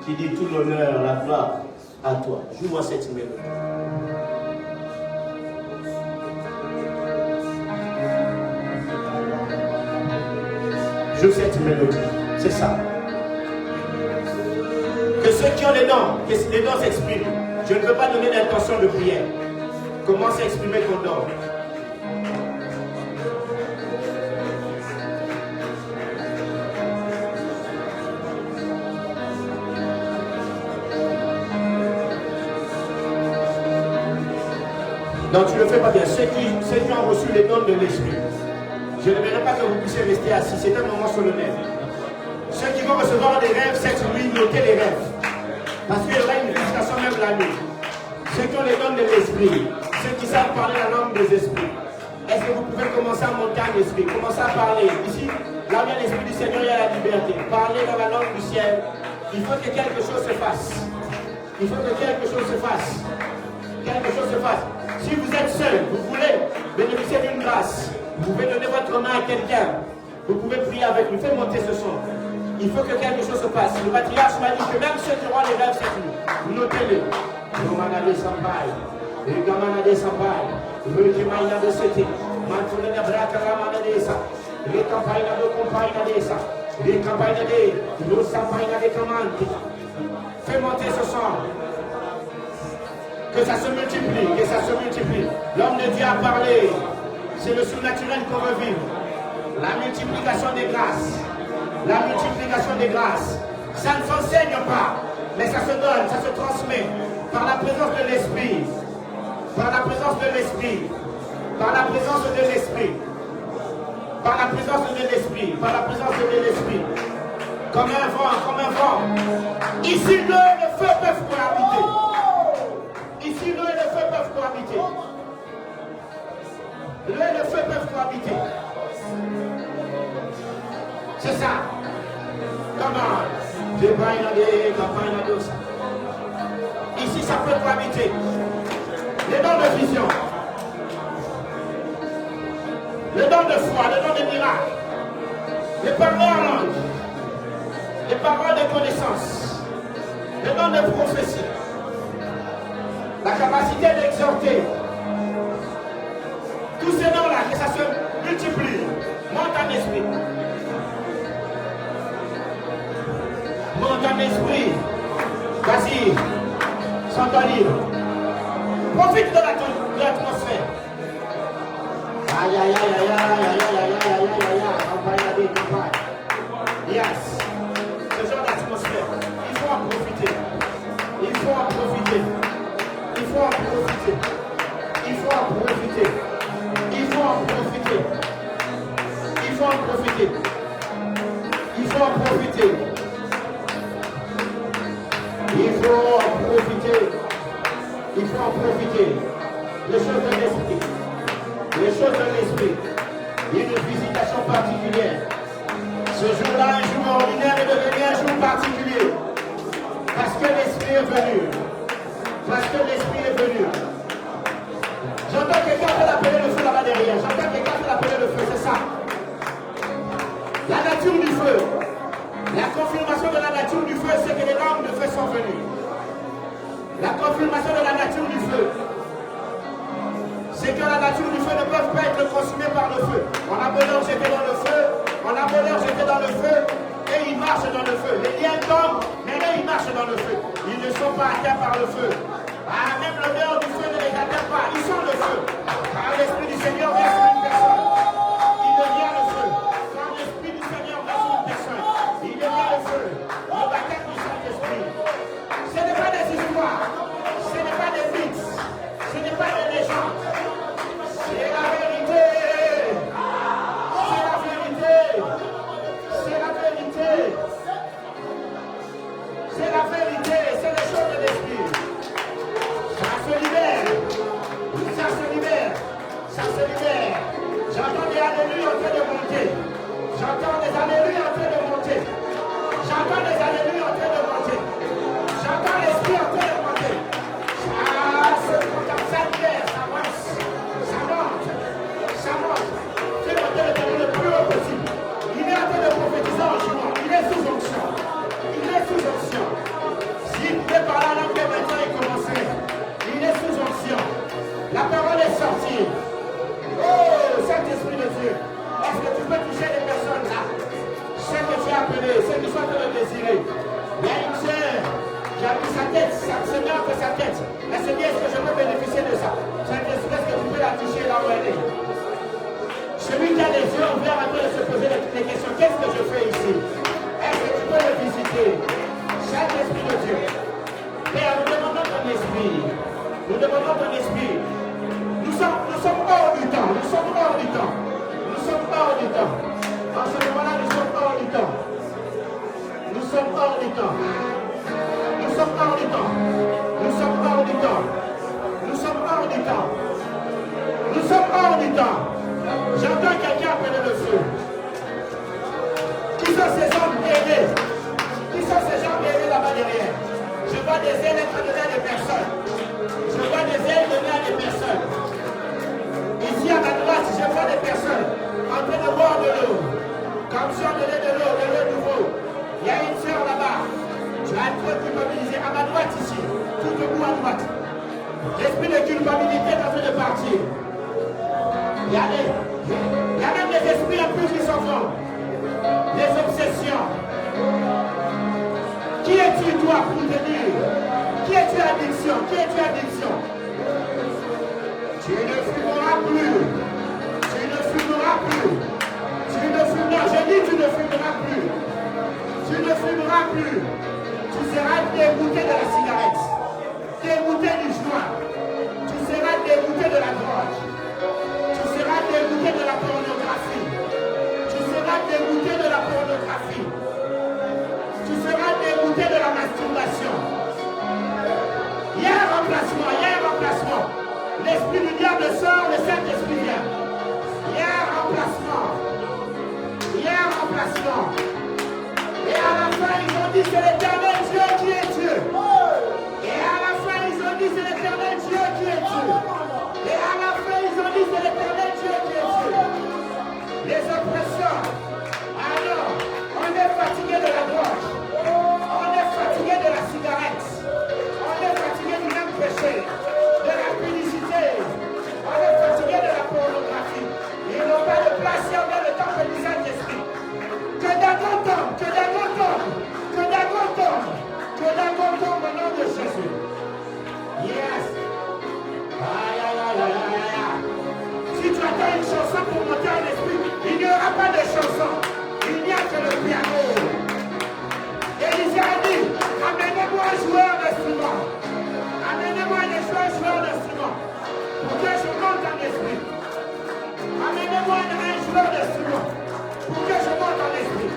Qui dit tout l'honneur, la gloire à toi. Joue-moi cette mélodie. Joue cette mélodie. C'est ça. Que ceux qui ont les dons, que les dons s'expriment. Je ne veux pas donner d'intention de prière. Commence à exprimer ton don. Donc tu ne le fais pas bien. Ceux qui ont reçu les dons de l'esprit, je n'aimerais pas que vous puissiez rester assis. C'est un moment solennel. Ceux qui vont recevoir des rêves cette nuit, notez les rêves. Parce qu'il y aura une visitation même la nuit. Ceux qui ont les dons de l'esprit, ceux qui savent parler la langue des esprits, est-ce que vous pouvez commencer à monter en esprit, commencer à parler? Ici, là où il y a l'esprit du Seigneur, il y a la liberté. Parler dans la langue du ciel. Il faut que quelque chose se fasse. Il faut que quelque chose se fasse. Quelque chose se fasse. Si vous êtes seul, vous voulez bénéficier d'une grâce, vous pouvez donner votre main à quelqu'un. Vous pouvez prier avec lui. Faites monter ce son. Il faut que quelque chose se passe. Le patriarche m'a dit que même ceux qui auront les rêves cette nuit, notez-les. Romanade Sampai, Gamanade Sampai, Rukimaina de Sete, Mantunena Braka Ramanadesa, les campagnes de Compaina d'Essa, les campagnes de Los Sampaina de Camanti. Fais monter ce son. Que ça se multiplie, que ça se multiplie. L'homme de Dieu a parlé. C'est le surnaturel qu'on veut vivre. La multiplication des grâces. La multiplication des grâces. Ça ne s'enseigne pas, mais ça se donne, ça se transmet par la présence de l'Esprit. Par la présence de l'Esprit. Par la présence de l'Esprit. Par la présence de l'Esprit. Par la présence de l'Esprit. Comme un vent, comme un vent. Ici, l'eau et le feu peuvent cohabiter. Ici, l'eau et le feu peuvent cohabiter. L'eau et le feu peuvent cohabiter. C'est ça. Come on. Ici, ça peut cohabiter. Les dons de vision, le don de foi, le don de miracle, les paroles en langue, les paroles de connaissance, le don de prophétie, la capacité d'exhorter. Tous ces dons-là, que ça se multiplie, monte en esprit. Monte en esprit. Vas-y, sans ton livre. Profite de l'atmosphère. Aïe, aïe, aïe, aïe, aïe, aïe, aïe, aïe, aïe, aïe, aïe. Yes. Ce genre d'atmosphère, il faut en profiter. Il faut en profiter. Il faut en profiter. Il faut en profiter. Il faut en profiter. Il faut en profiter. Il faut en profiter. Il faut en profiter. Il faut en profiter. Les choses de l'esprit. Les choses de l'esprit. Il y a une visitation particulière. Ce jour-là, un jour ordinaire est devenu un jour particulier. Parce que l'esprit est venu. Parce que l'esprit est venu. J'entends quelqu'un faire l'appeler le feu là-bas derrière. J'entends quelqu'un faire l'appeler le feu, c'est ça. La nature du feu. La confirmation de la nature du feu, c'est que les langues de feu sont venues. La confirmation de la nature du feu, c'est que la nature du feu ne peut pas être consumée par le feu. On a beau leur jeter dans le feu, on a beau leur jeter dans le feu, et ils marchent dans le feu. Les liens tombent, mais là ils marchent dans le feu. Ils ne sont pas atteints par le feu. Ah, même l'odeur du feu ne les atteint pas. Ils sont le feu. Car l'Esprit du Seigneur vient sur une personne. Il devient le feu. Quand l'Esprit du Seigneur vient sur une personne, il devient le feu. Le baptême du Saint-Esprit. Ce n'est pas des histoires. Ce n'est pas des mythes. Ce n'est pas des légendes. C'est la vérité. C'est la vérité. C'est la vérité. C'est la vérité. C'est les choses de l'Esprit. Ça se libère. Ça se libère. Ça se libère. J'entends des alléluia en train de monter. J'entends des alléluia en train de monter. J'entends des alléluia en train de monter. J'entends l'esprit en train de monter. Ça libère, ça avance. Ça monte. Ça monte. Fais monter le terrain le plus haut possible. Il est en train de prophétiser en jouant. Il est sous onction. Il est sous onction. S'il pouvait parler en langue maintenant, il commencerait. Il est sous onction. La parole est sortie. Oh, Saint-Esprit de Dieu. Est-ce que tu peux toucher les personnes là? Ceux que tu as appelés, ceux qui sont en train de désirer. Il y a une sœur qui a mis sa tête, ça se met entre sa tête. Elle se dit, est-ce que je peux bénéficier de ça? Saint-Esprit, est-ce que tu peux la toucher là où elle est? Celui qui a les yeux ouverts en train de se poser des questions, qu'est-ce que je fais ici? Est-ce que tu peux le visiter? Saint-Esprit de Dieu. Père, nous demandons ton esprit. Nous demandons ton esprit. Nous sommes hors du temps. Nous sommes hors du temps. Nous sommes hors du temps. En ce moment-là, nous sommes hors du temps. Nous sommes hors du temps. Nous sommes hors du temps. Nous sommes hors du temps. Nous sommes hors du temps. Nous sommes hors du temps. J'entends quelqu'un appeler le feu. Qui sont ces hommes aidés? Qui sont ces gens aidés là-bas derrière? Je vois des ailes être données à des personnes. Je vois des ailes données à des personnes. Ici à ma droite, je vois des personnes en train de boire de l'eau. Comme si on donnait de l'eau nouveau. Il y a une sœur là-bas. Tu as trop culpabilisé. À ma droite ici, tout debout à droite. L'esprit de culpabilité est en train de partir. Il y a même des esprits en plus qui s'en vont. Les obsessions. Qui es-tu toi pour te dire? Qui es-tu addiction? Qui es-tu addiction? Tu ne fumeras plus. Tu ne fumeras plus. Tu ne fumeras. Je dis tu ne fumeras plus. Tu ne fumeras plus. Tu seras dégoûté de la cigarette. Dégoûté du joint. Tu seras dégoûté de la drogue. Tu seras dégoûté de la pornographie. Tu seras dégoûté de la pornographie. Tu seras dégoûté de la masturbation. Il y a un remplacement, il y a un remplacement. L'esprit du diable sort, le Saint-Esprit vient. Il y a un remplacement. Il y a un remplacement. Et à la fin, ils vont dit c'est l'Éternel Dieu qui est Dieu. Et à la fin, ils ont dit c'est l'Éternel Dieu qui est Dieu. Et à la fin, ils ont dit c'est l'Éternel Dieu qui est Dieu. Les oppressions. Alors, on est fatigué de la drogue. On est fatigué de la cigarette. On est fatigué du même péché. De la publicité. On est fatigué de la pornographie. Ils n'ont pas de place si on a le temple du Saint-Esprit. Que Dagon tombe, que Dagon tombe, que Dagon tombe, que Dagon tombe au nom de Jésus. Yes. Aïe, aïe, aïe, aïe, aïe, aïe. Si tu attends une chanson pour monter en esprit, il n'y aura pas de chanson. Il n'y a que le piano. Élisée a dit, amenez-moi un joueur d'instrument. Amenez-moi un joueur d'instrument. Pour que je monte en esprit. Amenez-moi un joueur d'instrument. Pour que je monte en esprit.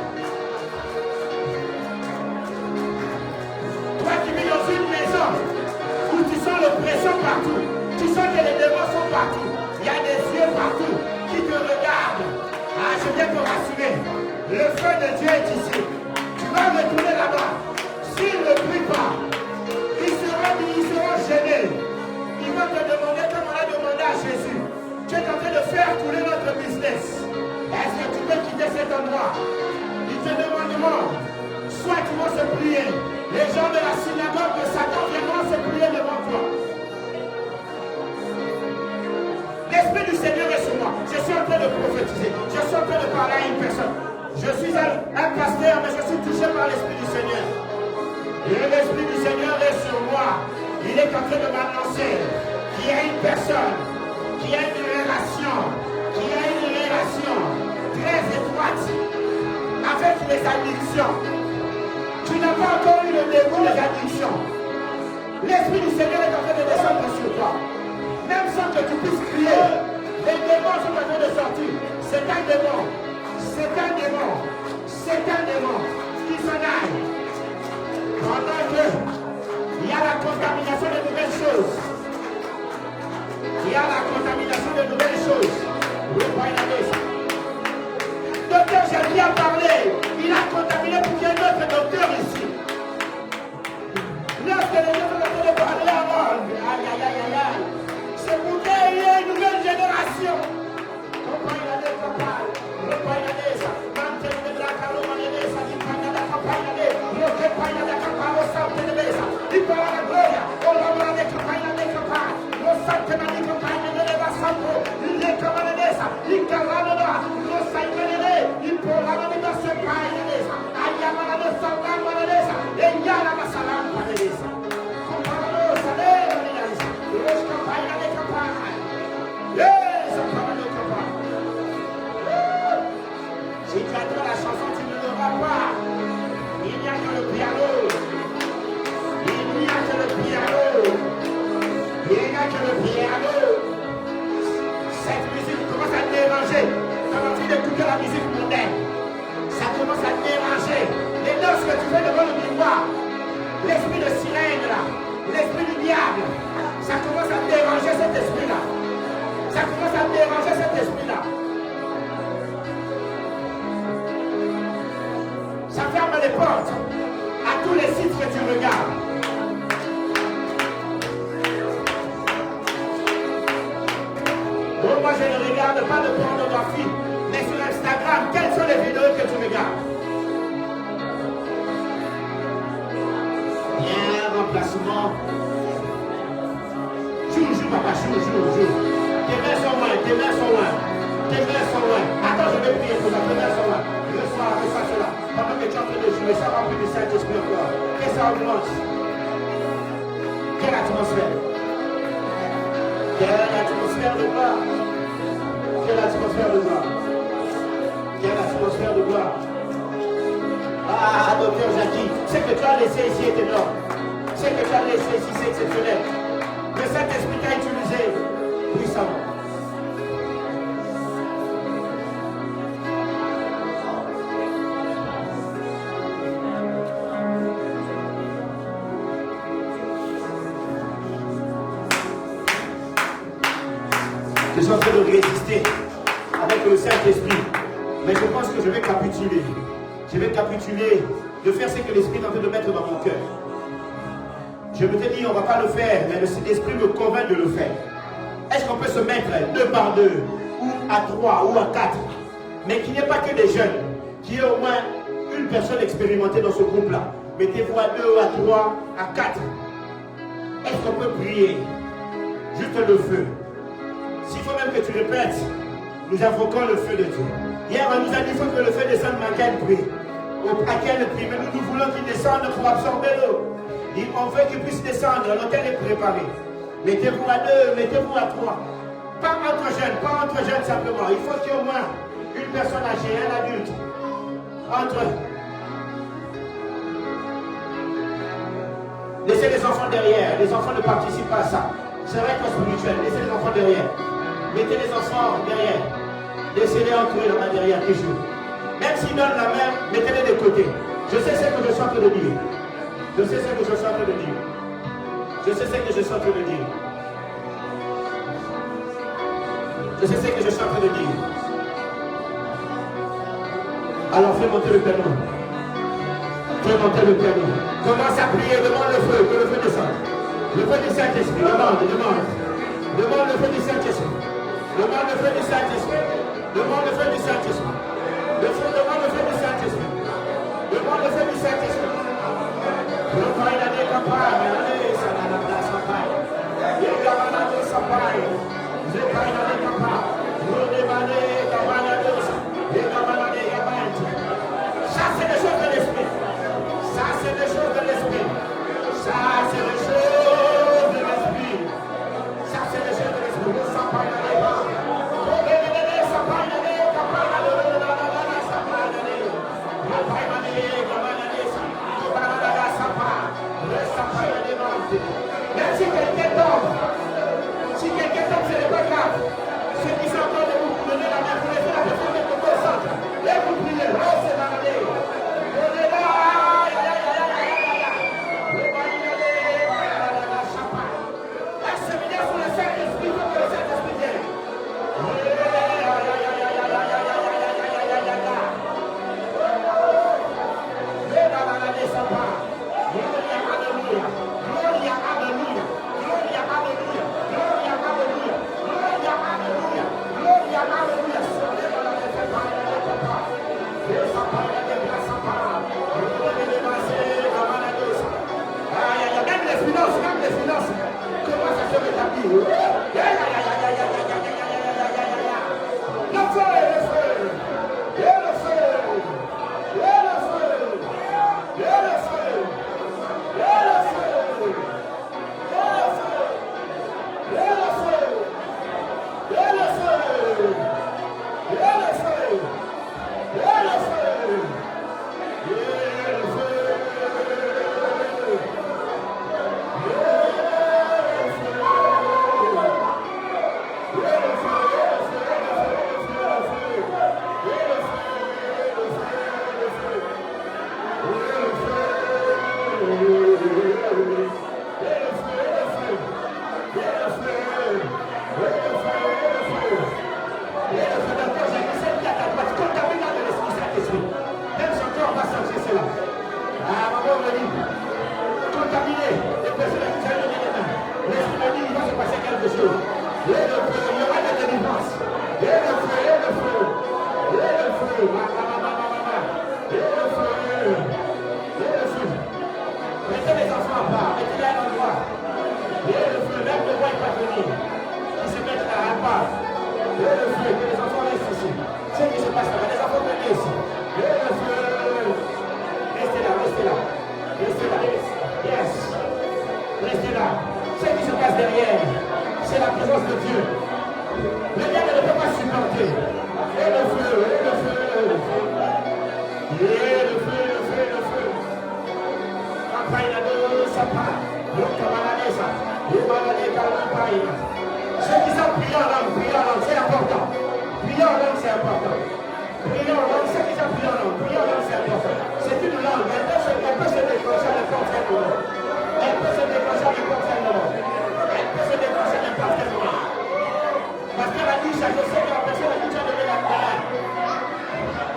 Toi qui vis dans une maison où tu sens l'oppression partout, tu sens que les démons sont partout, il y a des yeux partout qui te regardent. Ah, je viens te rassurer, le feu de Dieu est ici. Tu vas retourner là-bas. S'ils ne prient pas, ils seront gênés. Ils vont te demander comme on a demandé à Jésus. Tu es en train de faire couler notre business. Est-ce que tu peux quitter cet endroit? Ils te demanderont, soit ils vont se plier. Les gens de la synagogue de Satan viendront se plier devant toi. L'Esprit du Seigneur est sur moi. Je suis en train de prophétiser. Je suis en train de parler à une personne. Je suis un pasteur, mais je suis touché par l'Esprit du Seigneur. Et l'Esprit du Seigneur est sur moi. Il est en train de m'annoncer qu'il y a une personne, qui a une relation très étroite avec les addictions. Tu n'as pas encore eu le dégoût des addictions. L'Esprit du Seigneur est en train de descendre sur toi. Même sans que tu puisses crier, les démons sont en train de sortir. C'est un démon. C'est un démon. C'est un démon qui s'en aille. Pendant que il y a la contamination de nouvelles choses. Il y a la contamination de nouvelles choses. Docteur, j'ai bien parlé. Il a contaminé pour qu'il y ait d'autres docteurs ici. Lorsque les gens sont en train de parler avant, aïe, aïe, aïe, aïe, aïe. C'est pour qu'il y ait une nouvelle génération. Si tu attends la chanson, tu ne l'auras pas. Il n'y a que le piano. Il n'y a que le piano. Il n'y a que le piano. Cette musique commence à te déranger. Tu as envie d'écouter la musique mondaine. Ça commence à te déranger. Les danses que tu fais devant le miroir, l'esprit de sirène là, l'esprit du diable, ça commence à te déranger cet esprit-là. Ça commence à te déranger cet esprit-là. Ça ferme les portes à tous les sites que tu regardes. Bon, moi je ne regarde pas de pornographie, mais sur Instagram, quelles sont les vidéos que tu regardes? Bien, remplacement. Joue, papa, joue. Tes mains sont loin, tes mains sont loin. Attends, je vais prier pour ça, tes mains sont loin. Reçois cela. Pendant que tu es en train de jouer, ça remplit du Saint-Esprit encore. Et ça augmente. Quelle atmosphère. Quelle atmosphère de gloire. Quelle atmosphère de gloire. Quelle atmosphère de gloire. Ah, docteur Jackie, ce que tu as laissé ici est énorme. Ce que tu as laissé ici, c'est exceptionnel. Le Saint-Esprit t'a utilisé puissamment. Je suis en train de résister avec le Saint-Esprit. Mais je pense que je vais capituler. Je vais capituler de faire ce que l'Esprit est en train de mettre dans mon cœur. Je me suis dit, on ne va pas le faire, mais l'Esprit me convainc de le faire. Est-ce qu'on peut se mettre 2 par 2, ou à 3, ou à 4, mais qu'il n'y ait pas que des jeunes, qu'il y ait au moins une personne expérimentée dans ce groupe-là. Mettez-vous à 2, à 3, à 4. Est-ce qu'on peut prier? Juste le feu. S'il faut même que tu répètes, nous invoquons le feu de Dieu. Hier, on nous a dit qu'il faut que le feu descende, mais à quel prix? À quel prix? Mais nous voulons qu'il descende pour absorber l'eau. On veut qu'il puisse descendre, l'hôtel est préparé. Mettez-vous à 2, mettez-vous à 3. Pas entre jeunes simplement. Il faut qu'il y ait au moins une personne âgée, un adulte. Laissez les enfants derrière. Les enfants ne participent pas à ça. C'est vrai que spirituel. Laissez les enfants derrière. Mettez les enfants derrière. Laissez-les entrer là-bas derrière toujours. Même s'ils donnent la main, mettez-les de côté. Je sais ce que je suis en train de dire. Je sais ce que je suis en train de dire. Je sais ce que je suis en train de dire. Je sais ce que je suis en train de dire. Alors fais monter le piano. Fais monter le piano. Commence à prier, demande le feu, que le feu descende. Le feu du Saint-Esprit, demande. Demande le feu du Saint-Esprit. Demande le feu du Saint-Esprit. Demande le feu du Saint-Esprit. Demande le feu du Saint-Esprit. Demande le feu du Saint-Esprit. Le pain n'a des campagnes, ça n'a pas de sapaille. Il y a des sapailles. Le pain n'a des campagnes. Le débané, ça c'est des choses de l'esprit. Ça c'est des choses de l'esprit. Ça c'est des choses de l'esprit. Ça c'est des choses de l'esprit. Le sapaille n'a des pas. Le sapaille n'a des campagnes. Le pain n'a des campagnes. Même si quelqu'un tombe, ce n'est pas grave. Ceux qui sont en train de vous donner la main, vous laissez la personne de votre centre. Et vous priez, oh c'est la main. La séminaire sur le Saint-Esprit, pour que le Saint-Esprit vienne. Même les finances commencent à se rétablir. Le feu, le feu, et le feu, et le feu, et le feu, et le feu, et le feu, et le feu, et le feu, et le feu, et le feu. C'est la présence de Dieu. Le diable ne peut pas supporter. Et le feu, et le feu, et le feu. Et le feu, le feu, le feu. Ceux qui sont priés en langue, c'est important. Prier en langue, c'est important. Prier en langue, ceux qui sont priés en langue, c'est important. C'est une langue, elle peut se déclencher à n'importe quel moment. Elle peut se déclencher à n'importe quel moment. Elle peut se déclencher à n'importe quel moment. Parce qu'elle a dit, je sais que la personne a dit, tu as donné la main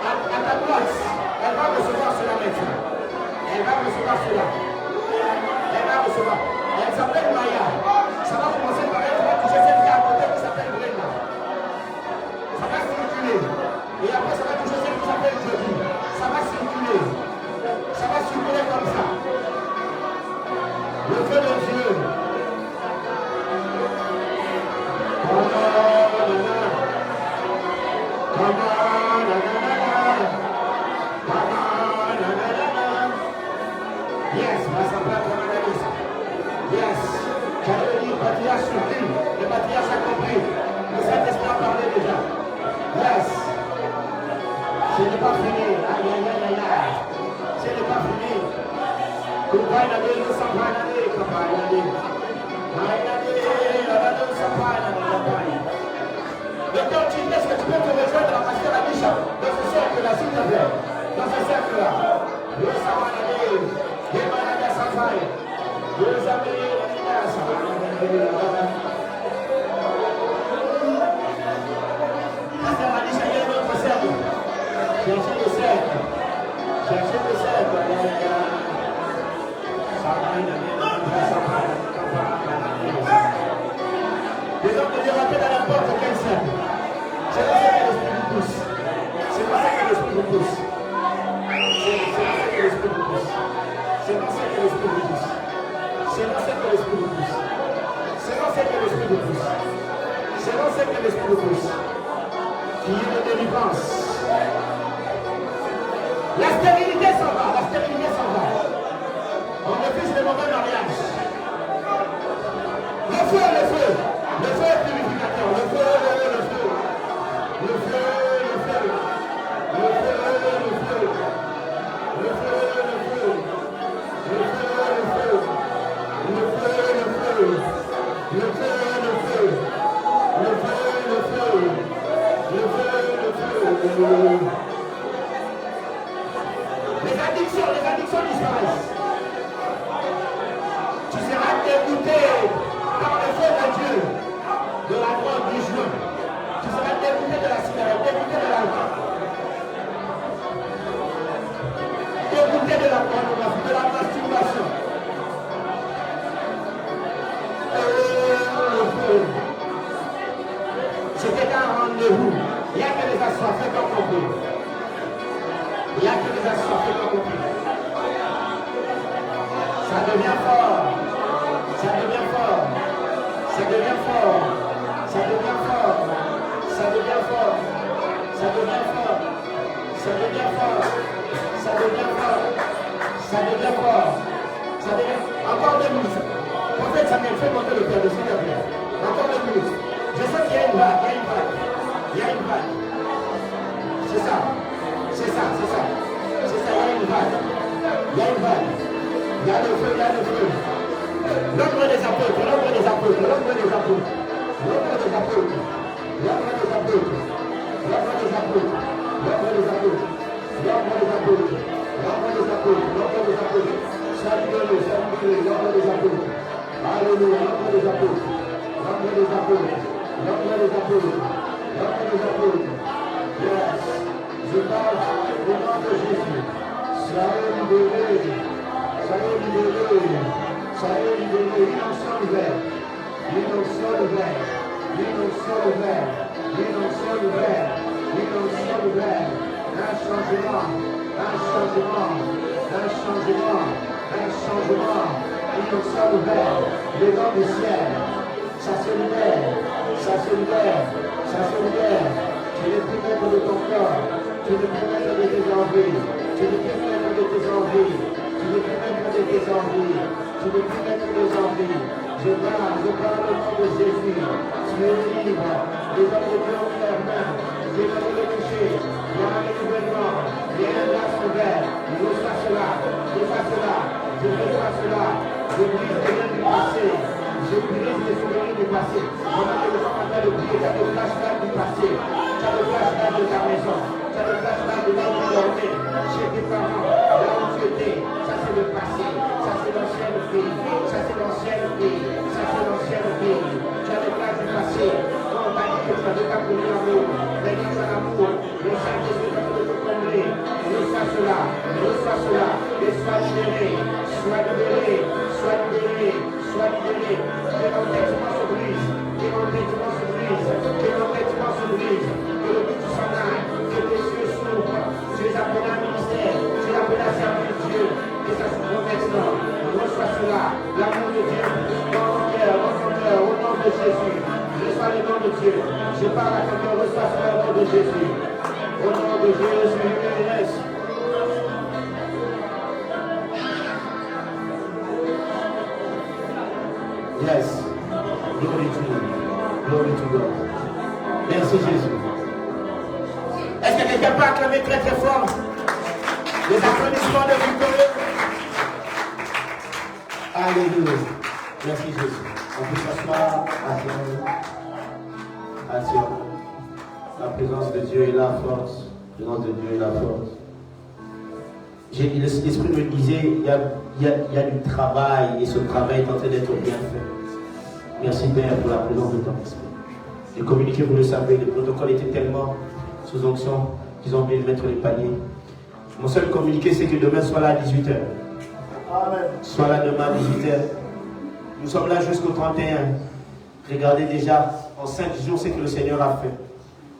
à ta place. Elle va recevoir cela maintenant. Le feu de Dieu. Yes, yes, j'avais dit, le patriarche surpris, le patriarche a compris, le Saint-Esprit a parlé déjà. Yes, ce n'est pas fini, aïe, aïe, aïe, aïe, aïe, ce n'est pas fini. Campagne d'aller, nous sommes pas d'aller, campagne d'aller. Maintenant, tu dis, est-ce que tu peux te rejoindre la pasteur Anisha dans ce cercle-là, s'il te plaît, dans ce cercle-là. Nous sommes pas d'aller, les malades à sa faille. Nous amis, pasteur Anisha, il y a un autre cercle. Cherchez le cercle. Cherchez le cercle. Les hommes de Dieu rappellent à n'importe quel cercle. C'est dans ce que l'esprit vous pousse. C'est dans ce que l'esprit vous pousse. C'est dans ce que l'esprit vous pousse. C'est dans ce que l'esprit vous pousse. C'est dans ce que l'esprit vous pousse. C'est dans ce que l'esprit vous pousse. Qui est de délivrance. La stérilité s'en va. La stérilité s'en va. On refuse le mauvais mariage. Le feu, le feu. Le feu est purificateur. Le feu, le feu. Le feu, le feu. Le feu, le feu. Le feu, le feu. Le feu, le feu. Le feu, le feu. Le feu, le feu. Le feu, le feu. Le feu, le feu. Les addictions disparaissent. Tu seras dégoûté par le feu de Dieu de la drogue du joint. Tu seras dégoûté de la cigarette, dégoûté de l'alcool, dégoûté de la pornographie, de la masturbation. Le feu. C'était un rendez-vous. Il n'y a que les assoiffés qui ont compris. Il n'y a que les assoiffés qui ont compris. Ça devient fort. Ça devient fort. Ça devient fort. Ça devient fort. Ça devient fort. Ça devient fort. Ça devient fort. Ça devient fort. Ça devient fort. Ça devient... Encore 2 minutes. Prophète Samuel, fais monter le cœur de s'il te plaît. Encore 2 minutes. Je sais qu'il y a une vague. Il y a une vague. Il y a une vague. C'est ça. C'est ça. C'est ça. C'est ça. Il y a une vague. Il y a une vague. Il y a le feu, il y a le feu. L'ombre des apôtres, l'ombre des apôtres, l'ombre des apôtres, l'ombre des apôtres, l'ombre des apôtres, l'ombre des apôtres, l'ombre des apôtres, l'ombre des apôtres, l'ombre des apôtres, l'ombre des apôtres. Salut-le, l'ombre des apôtres. Alléluia, l'ombre des apôtres, l'ombre des apôtres, l'ombre des apôtres, l'ombre des apôtres. Yes, je parle au nom de Jésus. Soyez libérés. Soyez libérés, soyez libérés, l'innocent ouvert, l'innocent ouvert, l'innocent ouvert, l'innocent ouvert, l'innocent ouvert, un changement, un changement, un changement, un changement, l'innocent ouvert, les dents du ciel, ça se libère, ça se libère, ça se libère, tu n'es plus maître de ton corps, tu n'es plus maître de tes envies, tu n'es plus maître de tes envies. Tu ne peux mettre des envies. Tu ne peux mettre des envies. Je parle au nom de Jésus. Tu es libre. Les hommes de Dieu ont leur main. Dieu va te le toucher. Il y a un renouvellement. Il y a un grâce ouvert. Je reçois cela. Je reçois cela. Je reçois cela. Je brise les liens du passé. Je brise les souvenirs du passé. Pendant que nous sommes en train de prier, tu as le flashback du passé. Tu as le flashback de ta maison. Tu as le flashback de là où tu dormais. Chez tes parents. Là où tu étais. Ça c'est le passé. Ça c'est l'ancienne vie. Ça c'est l'ancienne vie. Ça c'est l'ancienne vie. Tu as le flash du passé. On t'a dit que tu n'avais pas connu l'amour. Mais tu as l'amour. Le Saint-Esprit va te combler. Reçois cela. Reçois cela. Et sois libéré. Sois libéré. Sois libéré. Sois libéré. Que l'entêtement se brise. Que l'entêtement se brise. Que l'entêtement se brise. Que le but s'en aille. Que tes yeux s'ouvrent. Tu les appelles à un ministère. Tu les appelles à servir Dieu. Que ça s'ouvre maintenant. Reçois cela. L'amour de Dieu dans mon cœur, au nom de Jésus. Je reçois le nom de Dieu. Je parle à quelqu'un, reçois cela au nom de Jésus. Au nom de Jésus, yes. Yes. Glory to you. Glory to God. Merci Jésus. Est-ce que quelqu'un peut acclamer très très fort les applaudissements de victorieux? Alléluia. Merci Jésus. On peut s'asseoir. Attention. La présence de Dieu est là forte. La présence de Dieu est là forte. L'Esprit me disait, il y a du travail et ce travail est en train d'être bien fait. Merci Père pour la présence de ton Esprit. J'ai communiqué, vous le savez, le protocole était tellement sous onction qu'ils ont oublié de mettre les paniers. Mon seul communiqué, c'est que demain soit là à 18h. Amen. Soit là demain à 18h. Nous sommes là jusqu'au 31. Regardez déjà, en 5 jours, ce que le Seigneur a fait.